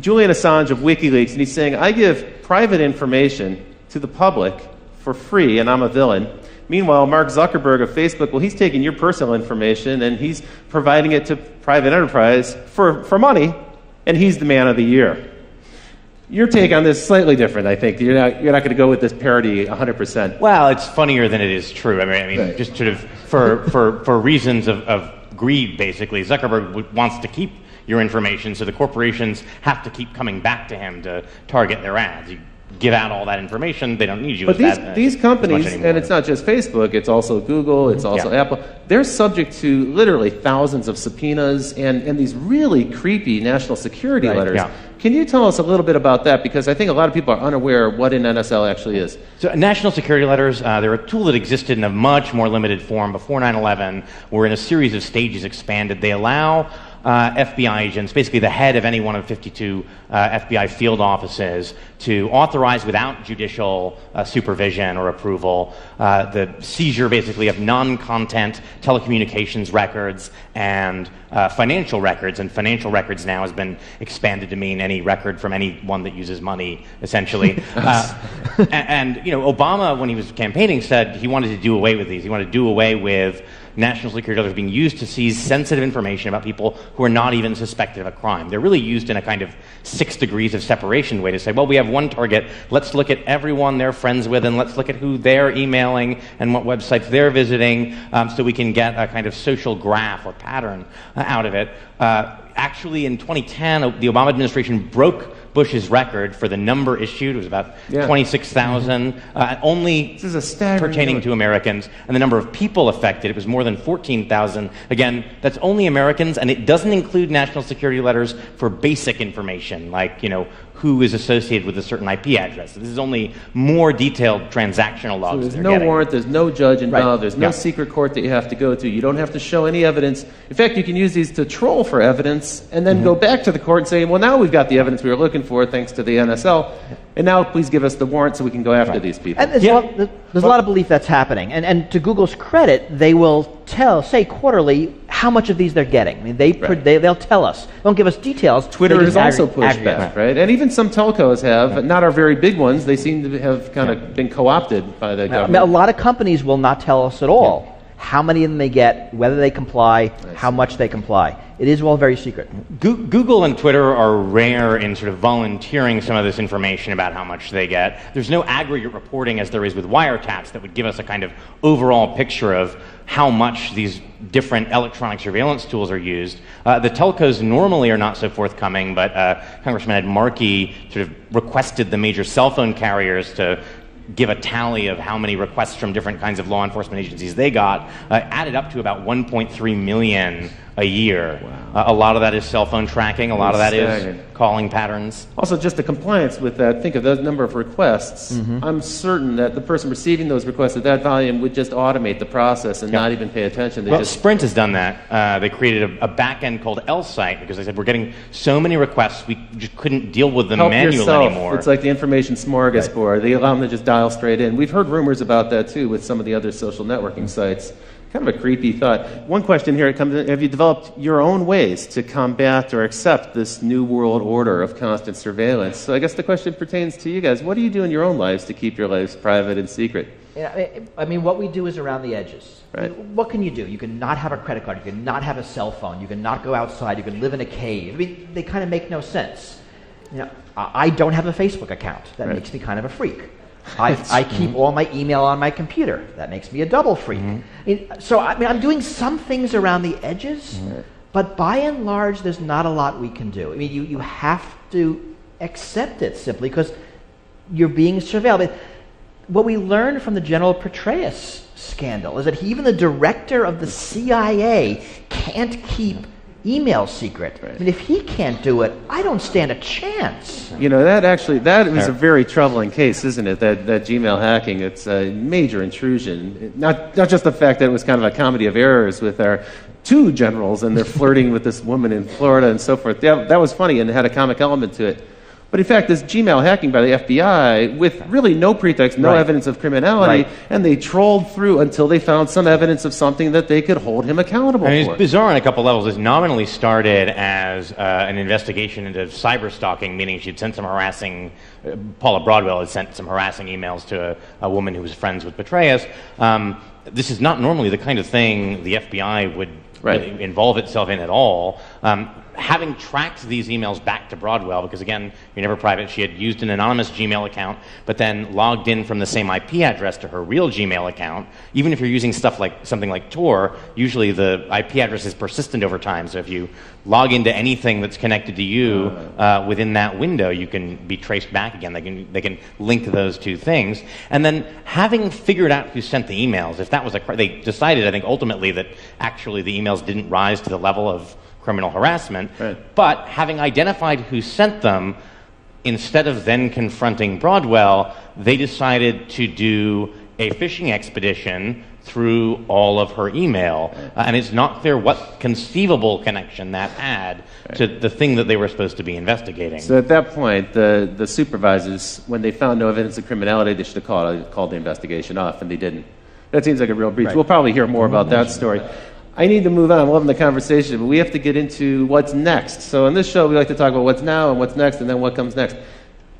Julian Assange of WikiLeaks, and he's saying, "I give private information to the public for free, and I'm a villain." Meanwhile, Mark Zuckerberg of Facebook, well, he's taking your personal information and he's providing it to private enterprise for money, and he's the man of the year. Your take on this is slightly different, I think. You're not going to go with this parody 100%. Well, it's funnier than it is true. I mean, right. Just sort of for reasons of greed, basically. Zuckerberg wants to keep your information, so the corporations have to keep coming back to him to target their ads. You give out all that information, they don't need you. But these companies, and it's not just Facebook, it's also Google, it's also Apple, they're subject to literally thousands of subpoenas and these really creepy national security letters. Yeah. Can you tell us a little bit about that? Because I think a lot of people are unaware what an NSL actually is. So national security letters, they're a tool that existed in a much more limited form before 9/11, were in a series of stages expanded. They allow FBI agents, basically the head of any one of 52 FBI field offices, to authorize without judicial supervision or approval the seizure basically of non-content telecommunications records and financial records. And financial records now has been expanded to mean any record from anyone that uses money, essentially. And Obama, when he was campaigning, said he wanted to do away with these. He wanted to do away with national security letters being used to seize sensitive information about people who are not even suspected of a crime. They're really used in a kind of 6 degrees of separation way to say, well, we have one target, let's look at everyone they're friends with and let's look at who they're emailing and what websites they're visiting, so we can get a kind of social graph or pattern out of it. Actually, in 2010, the Obama administration broke Bush's record for the number issued. It was about 26,000, only pertaining to Americans. And the number of people affected, it was more than 14,000. Again, that's only Americans, and it doesn't include national security letters for basic information, like, who is associated with a certain IP address. This is only more detailed transactional logs. So there's no warrant, there's no judge involved, there's no secret court that you have to go to. You don't have to show any evidence. In fact, you can use these to troll for evidence and then go back to the court and say, well, now we've got the evidence we were looking for thanks to the NSL, and now please give us the warrant so we can go after these people. And there's a lot of belief that's happening. And to Google's credit, they will say quarterly how much of these they're getting. I mean, they'll tell us. They don't give us details. Twitter has also pushed back, right? And even some telcos have, not our very big ones. They seem to have kind of been co-opted by the government. A lot of companies will not tell us at all. how many of them they get, whether they comply, how much they comply. It is all very secret. Google and Twitter are rare in sort of volunteering some of this information about how much they get. There's no aggregate reporting as there is with wiretaps that would give us a kind of overall picture of how much these different electronic surveillance tools are used. The telcos normally are not so forthcoming, but Congressman Ed Markey sort of requested the major cell phone carriers to give a tally of how many requests from different kinds of law enforcement agencies they got, added up to about 1.3 million a year. Wow. A lot of that is cell phone tracking. A lot of that is calling patterns. Also, just the compliance with that, think of the number of requests. I'm certain that the person receiving those requests at that volume would just automate the process and not even pay attention. Well, Sprint has done that. They created a back end called L-Site because they said, we're getting so many requests, we just couldn't deal with them manually anymore. It's like the information smorgasbord. They allow them to just dial straight in. We've heard rumors about that, too, with some of the other social networking sites. Kind of a creepy thought. One question here comes in, have you developed your own ways to combat or accept this new world order of constant surveillance? So I guess the question pertains to you guys. What do you do in your own lives to keep your lives private and secret? Yeah, I mean, what we do is around the edges. Right. What can you do? You can not have a credit card. You can not have a cell phone. You can not go outside. You can live in a cave. I mean, they kind of make no sense. You know, I don't have a Facebook account. That makes me kind of a freak. I keep all my email on my computer. That makes me a double freak. So, I mean, I'm doing some things around the edges, but by and large, there's not a lot we can do. I mean, you have to accept it simply because you're being surveilled. I mean, what we learned from the General Petraeus scandal is that even the director of the CIA can't keep email secret. I mean, if he can't do it, I don't stand a chance. You know, that was a very troubling case, isn't it? That Gmail hacking, it's a major intrusion. Not just the fact that it was kind of a comedy of errors with our two generals and they're flirting with this woman in Florida and so forth. That was funny and it had a comic element to it. But in fact, this Gmail hacking by the FBI with really no pretext, no evidence of criminality, and they trolled through until they found some evidence of something that they could hold him accountable for. It's bizarre on a couple levels. It nominally started as an investigation into cyber stalking, meaning she'd sent some harassing, Paula Broadwell had sent some harassing emails to a woman who was friends with Petraeus. This is not normally the kind of thing the FBI would really involve itself in at all. Having tracked these emails back to Broadwell, because again, you're never private, she had used an anonymous Gmail account, but then logged in from the same IP address to her real Gmail account. Even if you're using stuff like something like Tor, usually the IP address is persistent over time. So if you log into anything that's connected to you within that window, you can be traced back again. They can link those two things. And then having figured out who sent the emails, if that was they decided, I think, ultimately that actually the emails didn't rise to the level of criminal harassment, but having identified who sent them, instead of then confronting Broadwell, they decided to do a phishing expedition through all of her email. And it's not clear what conceivable connection that had to the thing that they were supposed to be investigating. So at that point, the supervisors, when they found no evidence of criminality, they should have called the investigation off, and they didn't. That seems like a real breach. We'll probably hear more about that story. I need to move on. I'm loving the conversation, but we have to get into what's next. So in this show, we like to talk about what's now and what's next, and then what comes next.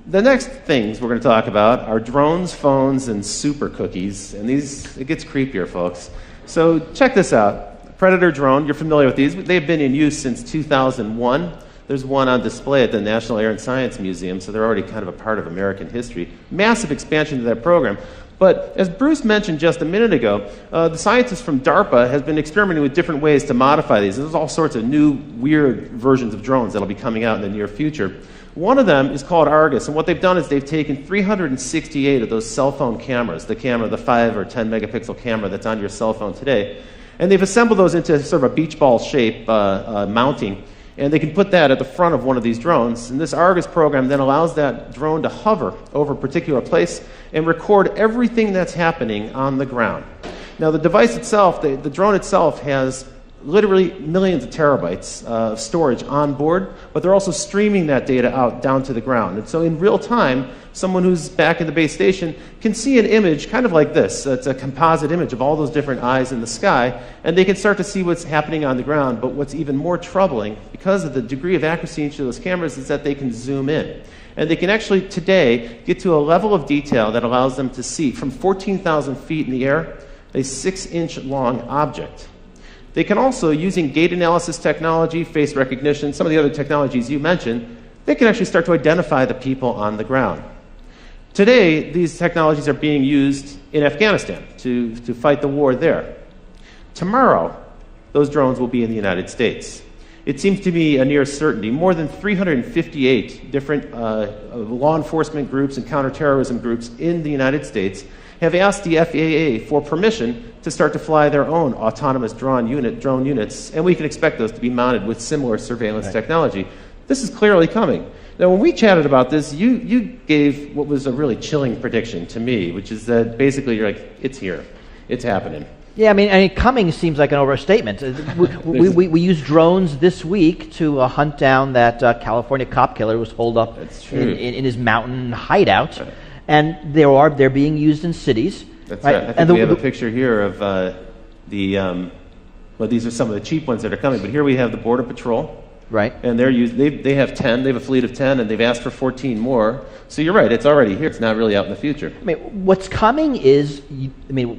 The next things we're going to talk about are drones, phones, and super cookies. And it gets creepier, folks. So check this out. Predator drone, you're familiar with these. They've been in use since 2001. There's one on display at the National Air and Science Museum, so they're already kind of a part of American history. Massive expansion to that program. But as Bruce mentioned just a minute ago, the scientists from DARPA has been experimenting with different ways to modify these. There's all sorts of new, weird versions of drones that'll be coming out in the near future. One of them is called Argus, and what they've done is they've taken 368 of those cell phone cameras, the 5 or 10 megapixel camera that's on your cell phone today, and they've assembled those into sort of a beach ball shape mounting, and they can put that at the front of one of these drones. And this Argus program then allows that drone to hover over a particular place and record everything that's happening on the ground. Now, the device itself, the drone itself, has literally millions of terabytes of storage on board, but they're also streaming that data out down to the ground. And so in real time, someone who's back in the base station can see an image kind of like this. It's a composite image of all those different eyes in the sky, and they can start to see what's happening on the ground. But what's even more troubling, because of the degree of accuracy in each of those cameras, is that they can zoom in. And they can actually, today, get to a level of detail that allows them to see from 14,000 feet in the air a 6-inch long object. They can also, using gait analysis technology, face recognition, some of the other technologies you mentioned, they can actually start to identify the people on the ground. Today, these technologies are being used in Afghanistan to fight the war there. Tomorrow, those drones will be in the United States. It seems to be a near certainty. More than 358 different law enforcement groups and counterterrorism groups in the United States have asked the FAA for permission to start to fly their own autonomous drone units, and we can expect those to be mounted with similar surveillance technology. This is clearly coming. Now, when we chatted about this, you gave what was a really chilling prediction to me, which is that basically you're like, it's here. It's happening. Yeah, I mean, coming seems like an overstatement. We used drones this week to hunt down that California cop killer who was holed up in his mountain hideout. Right. And they're being used in cities. That's right. I think we have a picture here of well, these are some of the cheap ones that are coming, but here we have the Border Patrol. Right. And they have 10, they have a fleet of 10, and they've asked for 14 more. So you're right, it's already here, it's not really out in the future. I mean, what's coming is,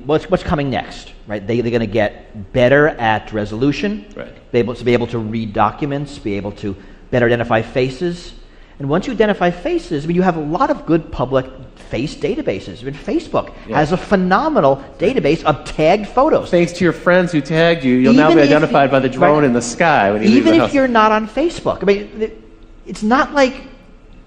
what's coming next, right? They're going to get better at resolution, right. be able to read documents, be able to better identify faces. And once you identify faces, I mean, you have a lot of good public face databases. I mean, Facebook has a phenomenal database of tagged photos. Thanks to your friends who tagged you, you'll now be identified by the drone in the sky when you leave the house. Even if you're not on Facebook. I mean, it's not like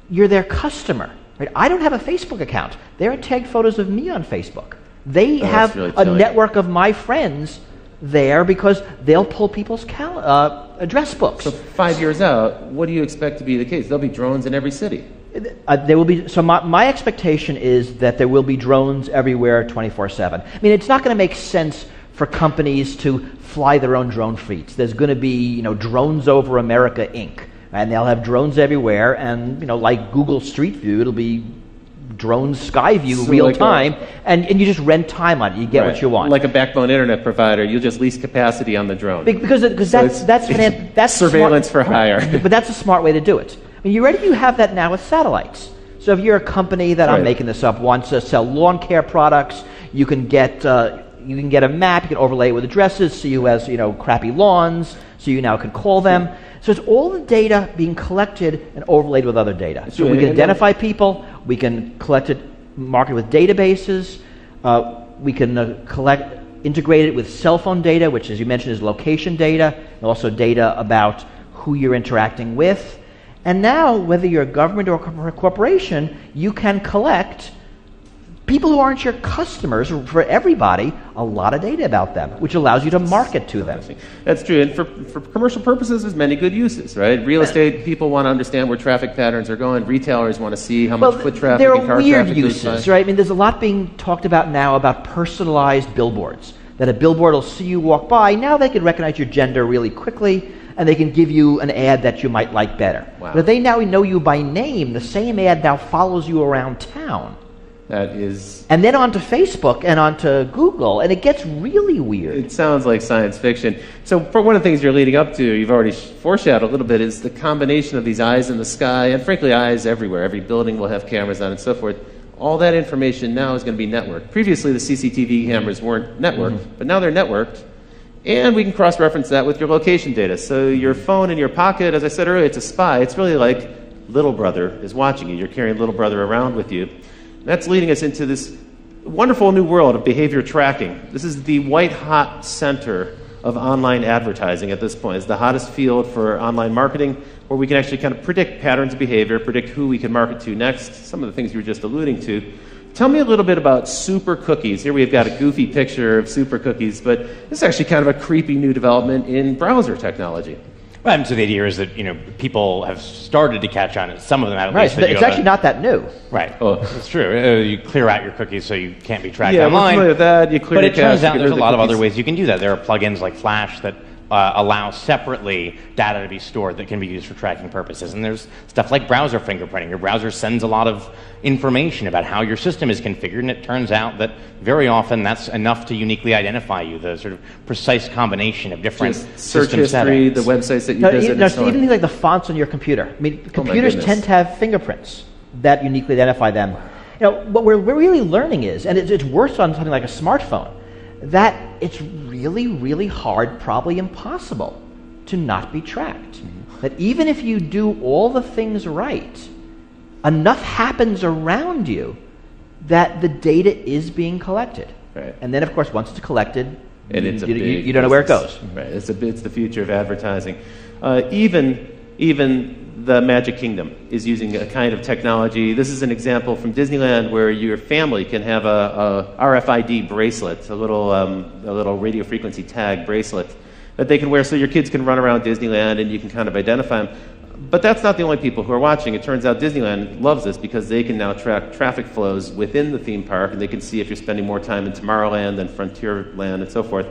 you're their customer. Right? I don't have a Facebook account. There are tagged photos of me on Facebook. They have really a network of my friends there because they'll pull people's address books. So 5 years out, what do you expect to be the case? There'll be drones in every city. There will be. So my expectation is that there will be drones everywhere 24/7. I mean, it's not going to make sense for companies to fly their own drone fleets. There's going to be, Drones Over America Inc. And they'll have drones everywhere, and like Google Street View, it'll be drones Skyview real time, and you just rent time on it. You get what you want. Like a backbone internet provider, you'll just lease capacity on the drone. Because that's surveillance for hire. But that's a smart way to do it. I mean, you have that now with satellites. So if you're a company that, I'm making this up, wants to sell lawn care products, you can get a map, you can overlay it with addresses, see who has crappy lawns, so you now can call them. So it's all the data being collected and overlaid with other data. So we can identify people, we can collect it, mark it with databases, we can integrate it with cell phone data, which, as you mentioned, is location data, and also data about who you're interacting with. And now, whether you're a government or a corporation, you can collect people who aren't your customers, for everybody, a lot of data about them, which allows you to market to them. That's true. And for commercial purposes, there's many good uses, right? Real estate people want to understand where traffic patterns are going. Retailers want to see how much foot traffic and car traffic. There are weird uses, right? I mean, there's a lot being talked about now about personalized billboards. That a billboard will see you walk by. Now they can recognize your gender really quickly, and they can give you an ad that you might like better. Wow. But if they now know you by name, the same ad now follows you around town. That is... And then onto Facebook and onto Google, and it gets really weird. It sounds like science fiction. So for one of the things you're leading up to, you've already foreshadowed a little bit, is the combination of these eyes in the sky, and frankly, eyes everywhere. Every building will have cameras on and so forth. All that information now is going to be networked. Previously, the CCTV cameras weren't networked, but now they're networked. And we can cross-reference that with your location data. So your phone in your pocket, as I said earlier, it's a spy. It's really like little brother is watching you. You're carrying little brother around with you. That's leading us into this wonderful new world of behavior tracking. This is the white-hot center of online advertising at this point. It's the hottest field for online marketing, where we can actually kind of predict patterns of behavior, predict who we can market to next, some of the things you were just alluding to. Tell me a little bit about super cookies. Here we've got a goofy picture of super cookies, but this is actually kind of a creepy new development in browser technology. Well, so the idea is that people have started to catch on. Some of them have. Right, it's actually not that new. Right. Oh, it's true. You clear out your cookies so you can't be tracked online. Yeah, we're familiar with that. You clear but it your turns cache, out there's a lot of cookies. other ways you can do that. There are plugins like Flash that allow separately data to be stored that can be used for tracking purposes. And there's stuff like browser fingerprinting. Your browser sends a lot of information about how your system is configured, and it turns out that very often that's enough to uniquely identify you, the sort of precise combination of different search system history, settings. the websites that you visit, and so on. Even things like the fonts on your computer. I mean, computers tend to have fingerprints that uniquely identify them. What we're really learning is, and it's worse on something like a smartphone, that it's really, really hard, probably impossible, to not be tracked. That even if you do all the things right, enough happens around you that the data is being collected. Right. And then, of course, once it's collected, And it's you don't know where it goes. Right. It's the future of advertising. Even the Magic Kingdom is using a kind of technology. This is an example from Disneyland where your family can have a RFID bracelet, a little radio frequency tag bracelet that they can wear, so your kids can run around Disneyland and you can kind of identify them. But that's not the only people who are watching. It turns out Disneyland loves this because they can now track traffic flows within the theme park, and they can see if you're spending more time in Tomorrowland than Frontierland and so forth.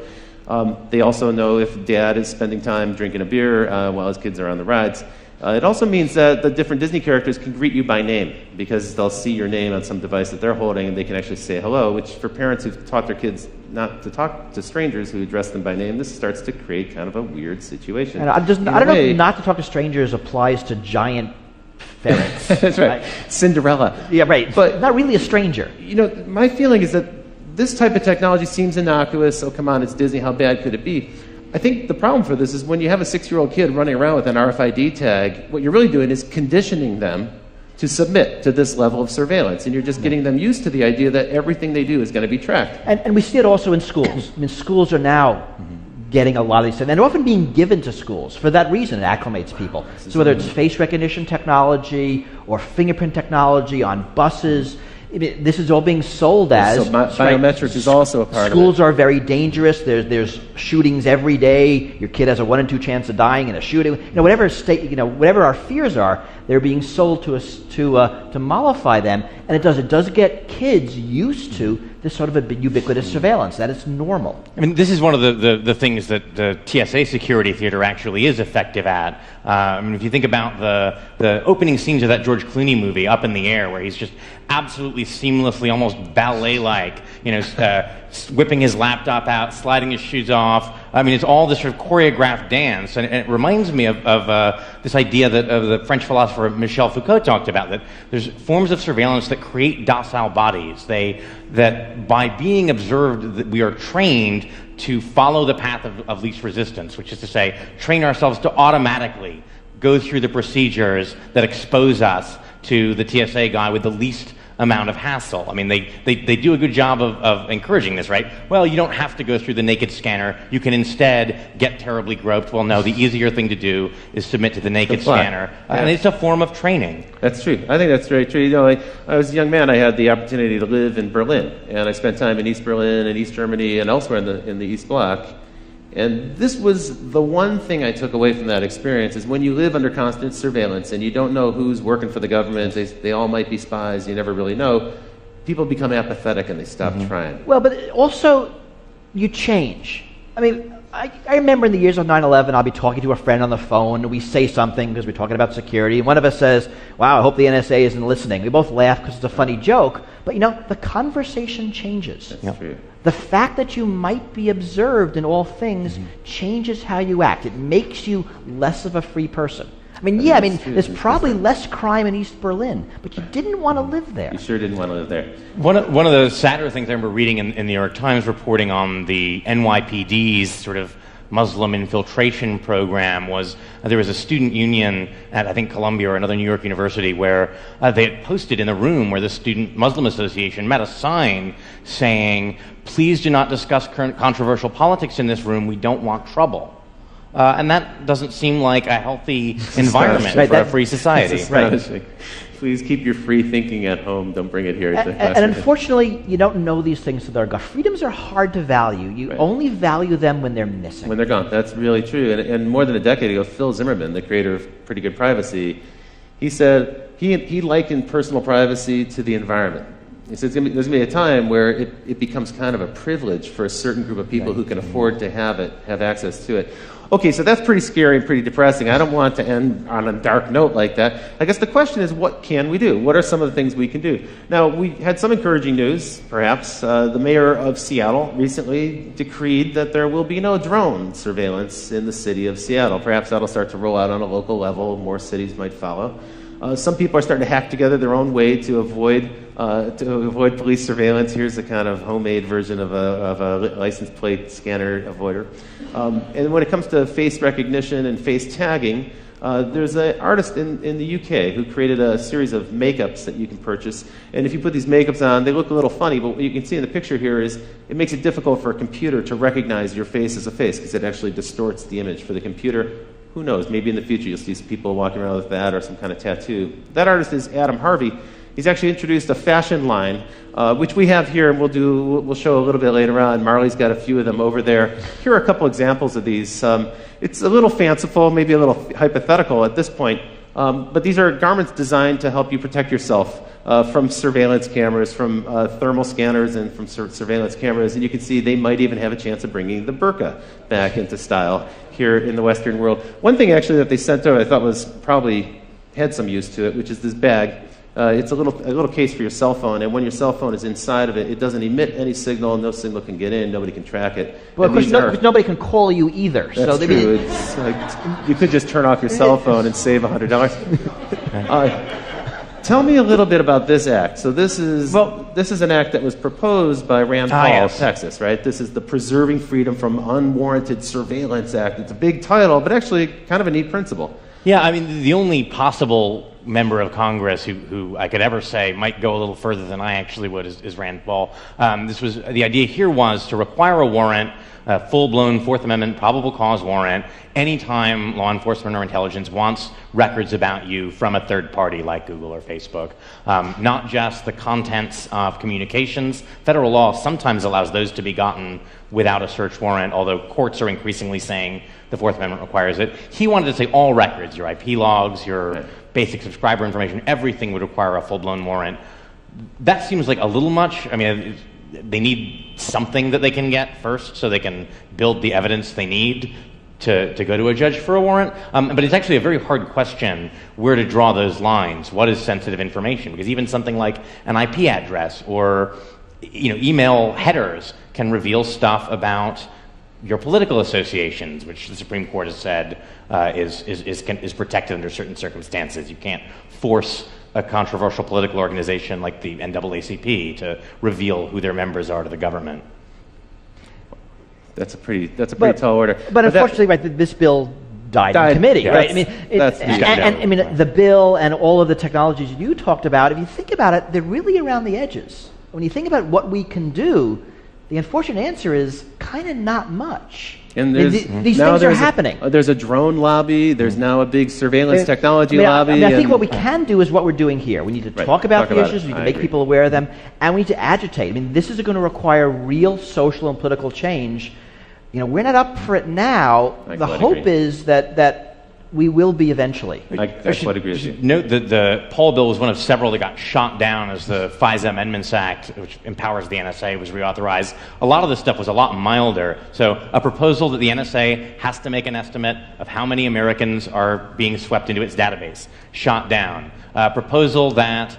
They also know if dad is spending time drinking a beer while his kids are on the rides. It also means that the different Disney characters can greet you by name because they'll see your name on some device that they're holding, and they can actually say hello, which for parents who've taught their kids not to talk to strangers who address them by name, this starts to create kind of a weird situation. And I don't know if not to talk to strangers applies to giant ferrets. That's right. Cinderella. Yeah, right. But not really a stranger. You know, my feeling is that this type of technology seems innocuous. Oh, come on, it's Disney. How bad could it be? I think the problem for this is when you have a 6-year-old kid running around with an RFID tag, what you're really doing is conditioning them to submit to this level of surveillance. And you're just getting them used to the idea that everything they do is going to be tracked. And we see it also in schools. I mean, schools are now getting a lot of these things, and they're often being given to schools. For that reason, it acclimates people. So whether it's face recognition technology or fingerprint technology on buses, this is all being sold as... So biometrics is also a part of it. Schools are very dangerous. There's shootings every day. Your kid has a 1 in 2 chance of dying in a shooting. Whatever our fears are, they're being sold to us to mollify them. And it does get kids used to this sort of a ubiquitous surveillance, that it's normal. I mean, this is one of the things that the TSA security theater actually is effective at. I mean, if you think about the opening scenes of that George Clooney movie, Up in the Air, where he's just absolutely seamlessly, almost ballet-like, whipping his laptop out, sliding his shoes off. I mean, it's all this sort of choreographed dance, and it reminds me of this idea that the French philosopher Michel Foucault talked about, that there's forms of surveillance that create docile bodies. That by being observed, that we are trained to follow the path of least resistance, which is to say, train ourselves to automatically go through the procedures that expose us to the TSA guy with the least amount of hassle. I mean, they do a good job of encouraging this, right? Well, you don't have to go through the naked scanner. You can instead get terribly groped. Well, no, the easier thing to do is submit to the naked scanner. And it's a form of training. That's true. I think that's very true. You know, I was a young man. I had the opportunity to live in Berlin, and I spent time in East Berlin and East Germany and elsewhere in the East Bloc. And this was the one thing I took away from that experience, is when you live under constant surveillance and you don't know who's working for the government, they all might be spies, you never really know, people become apathetic and they stop trying. Well, but also, you change. I mean, I remember in the years of 9/11, I'll be talking to a friend on the phone, and we say something because we're talking about security, and one of us says, wow, I hope the NSA isn't listening. We both laugh because it's a funny joke, but the conversation changes. That's true. The fact that you might be observed in all things changes how you act. It makes you less of a free person. I mean, there's probably less crime in East Berlin, but you didn't want to live there. You sure didn't want to live there. One of the sadder things I remember reading in the New York Times reporting on the NYPD's sort of Muslim infiltration program was there was a student union at, I think, Columbia or another New York university where they had posted in the room where the Student Muslim Association met a sign saying, please do not discuss current controversial politics in this room. We don't want trouble. And that doesn't seem like a healthy environment for a free society. Right. Please keep your free thinking at home. Don't bring it here. And unfortunately, you don't know these things till they're gone. Freedoms are hard to value. You only value them when they're missing. When they're gone. That's really true. And more than a decade ago, Phil Zimmerman, the creator of Pretty Good Privacy, he said he likened personal privacy to the environment. He said there's going to be a time where it becomes kind of a privilege for a certain group of people who can afford to have access to it. Okay, so that's pretty scary and pretty depressing. I don't want to end on a dark note like that. I guess the question is, what can we do? What are some of the things we can do? Now, we had some encouraging news, perhaps. The mayor of Seattle recently decreed that there will be no drone surveillance in the city of Seattle. Perhaps that'll start to roll out on a local level. More cities might follow. Some people are starting to hack together their own way to avoid police surveillance. Here's a kind of homemade version of a license plate scanner avoider. And when it comes to face recognition and face tagging, there's an artist in the UK who created a series of makeups that you can purchase. And if you put these makeups on, they look a little funny, but what you can see in the picture here is it makes it difficult for a computer to recognize your face as a face because it actually distorts the image for the computer. Who knows? Maybe in the future you'll see some people walking around with that or some kind of tattoo. That artist is Adam Harvey. He's actually introduced a fashion line, which we have here, and we'll show a little bit later on. Marley's got a few of them over there. Here are a couple examples of these. It's a little fanciful, maybe a little hypothetical at this point, but these are garments designed to help you protect yourself from surveillance cameras, from thermal scanners, and from surveillance cameras. And you can see they might even have a chance of bringing the burqa back into style here in the Western world. One thing actually that they sent out I thought was probably had some use to it, which is this bag. It's a little case for your cell phone, and when your cell phone is inside of it, it doesn't emit any signal, no signgnal can get in, nobody can track it. Well, of course, nobody can call you either. That's true. It's like, you could just turn off your cell phone and save $100. Tell me a little bit about this act. So this is an act that was proposed by Rand Paul of Texas, right? This is the Preserving Freedom from Unwarranted Surveillance Act. It's a big title, but actually kind of a neat principle. Yeah, I mean, the only possible member of Congress who I could ever say might go a little further than I actually would is Rand Paul. The idea here was to require a warrant, a full-blown Fourth Amendment probable cause warrant, anytime law enforcement or intelligence wants records about you from a third party like Google or Facebook. Not just the contents of communications. Federal law sometimes allows those to be gotten without a search warrant, although courts are increasingly saying the Fourth Amendment requires it. He wanted to say all records, your IP logs, your basic subscriber information, everything would require a full-blown warrant. That seems like a little much. I mean, they need something that they can get first so they can build the evidence they need to go to a judge for a warrant. But it's actually a very hard question where to draw those lines. What is sensitive information? Because even something like an IP address or email headers can reveal stuff about your political associations, which the Supreme Court has said is protected under certain circumstances. You can't force a controversial political organization like the NAACP to reveal who their members are to the government. That's a pretty tall order. But unfortunately, this bill died in committee, right? I mean, the bill and all of the technologies you talked about, if you think about it, they're really around the edges. When you think about what we can do, the unfortunate answer is kind of not much. And these things are happening. There's a drone lobby. There's now a big surveillance technology lobby. I think what we can do is what we're doing here. We need to talk about the issues. We can make people aware of them, and we need to agitate. I mean, this is going to require real social and political change. We're not up for it now. The hope is that we will be eventually. I quite agree with you. Note that the Paul bill was one of several that got shot down as the FISA Amendments Act, which empowers the NSA, was reauthorized. A lot of this stuff was a lot milder. So a proposal that the NSA has to make an estimate of how many Americans are being swept into its database, shot down. A proposal that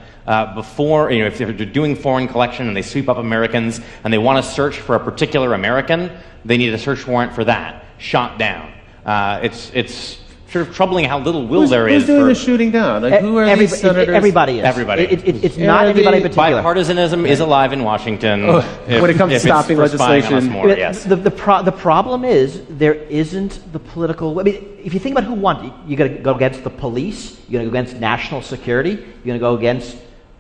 before, if they're doing foreign collection and they sweep up Americans and they want to search for a particular American, they need a search warrant for that, shot down. It's sort of troubling how little will there is. Who's doing the shooting down? Like, who are these senators? Everybody is. Everybody. It's not anybody in particular. Bipartisanism is alive in Washington. When it comes to stopping legislation. The problem is there isn't the political. I mean, if you think about who won, you're going to go against the police. You're going to go against national security. You're going to go against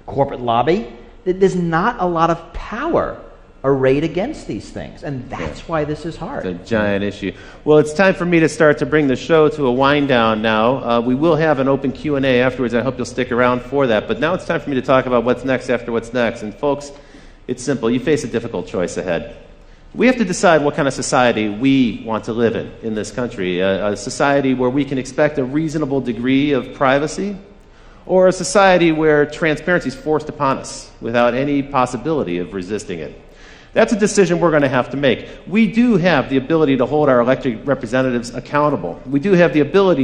corporate lobby. There's not a lot of power arrayed against these things, and that's why this is hard. It's a giant issue. Well, it's time for me to start to bring the show to a wind down now. We will have an open Q&A afterwards. I hope you'll stick around for that. But now it's time for me to talk about what's next after what's next. And folks, it's simple. You face a difficult choice ahead. We have to decide what kind of society we want to live in this country. A society where we can expect a reasonable degree of privacy, or a society where transparency is forced upon us without any possibility of resisting it. That's a decision we're going to have to make. We do have the ability to hold our elected representatives accountable. We do have the ability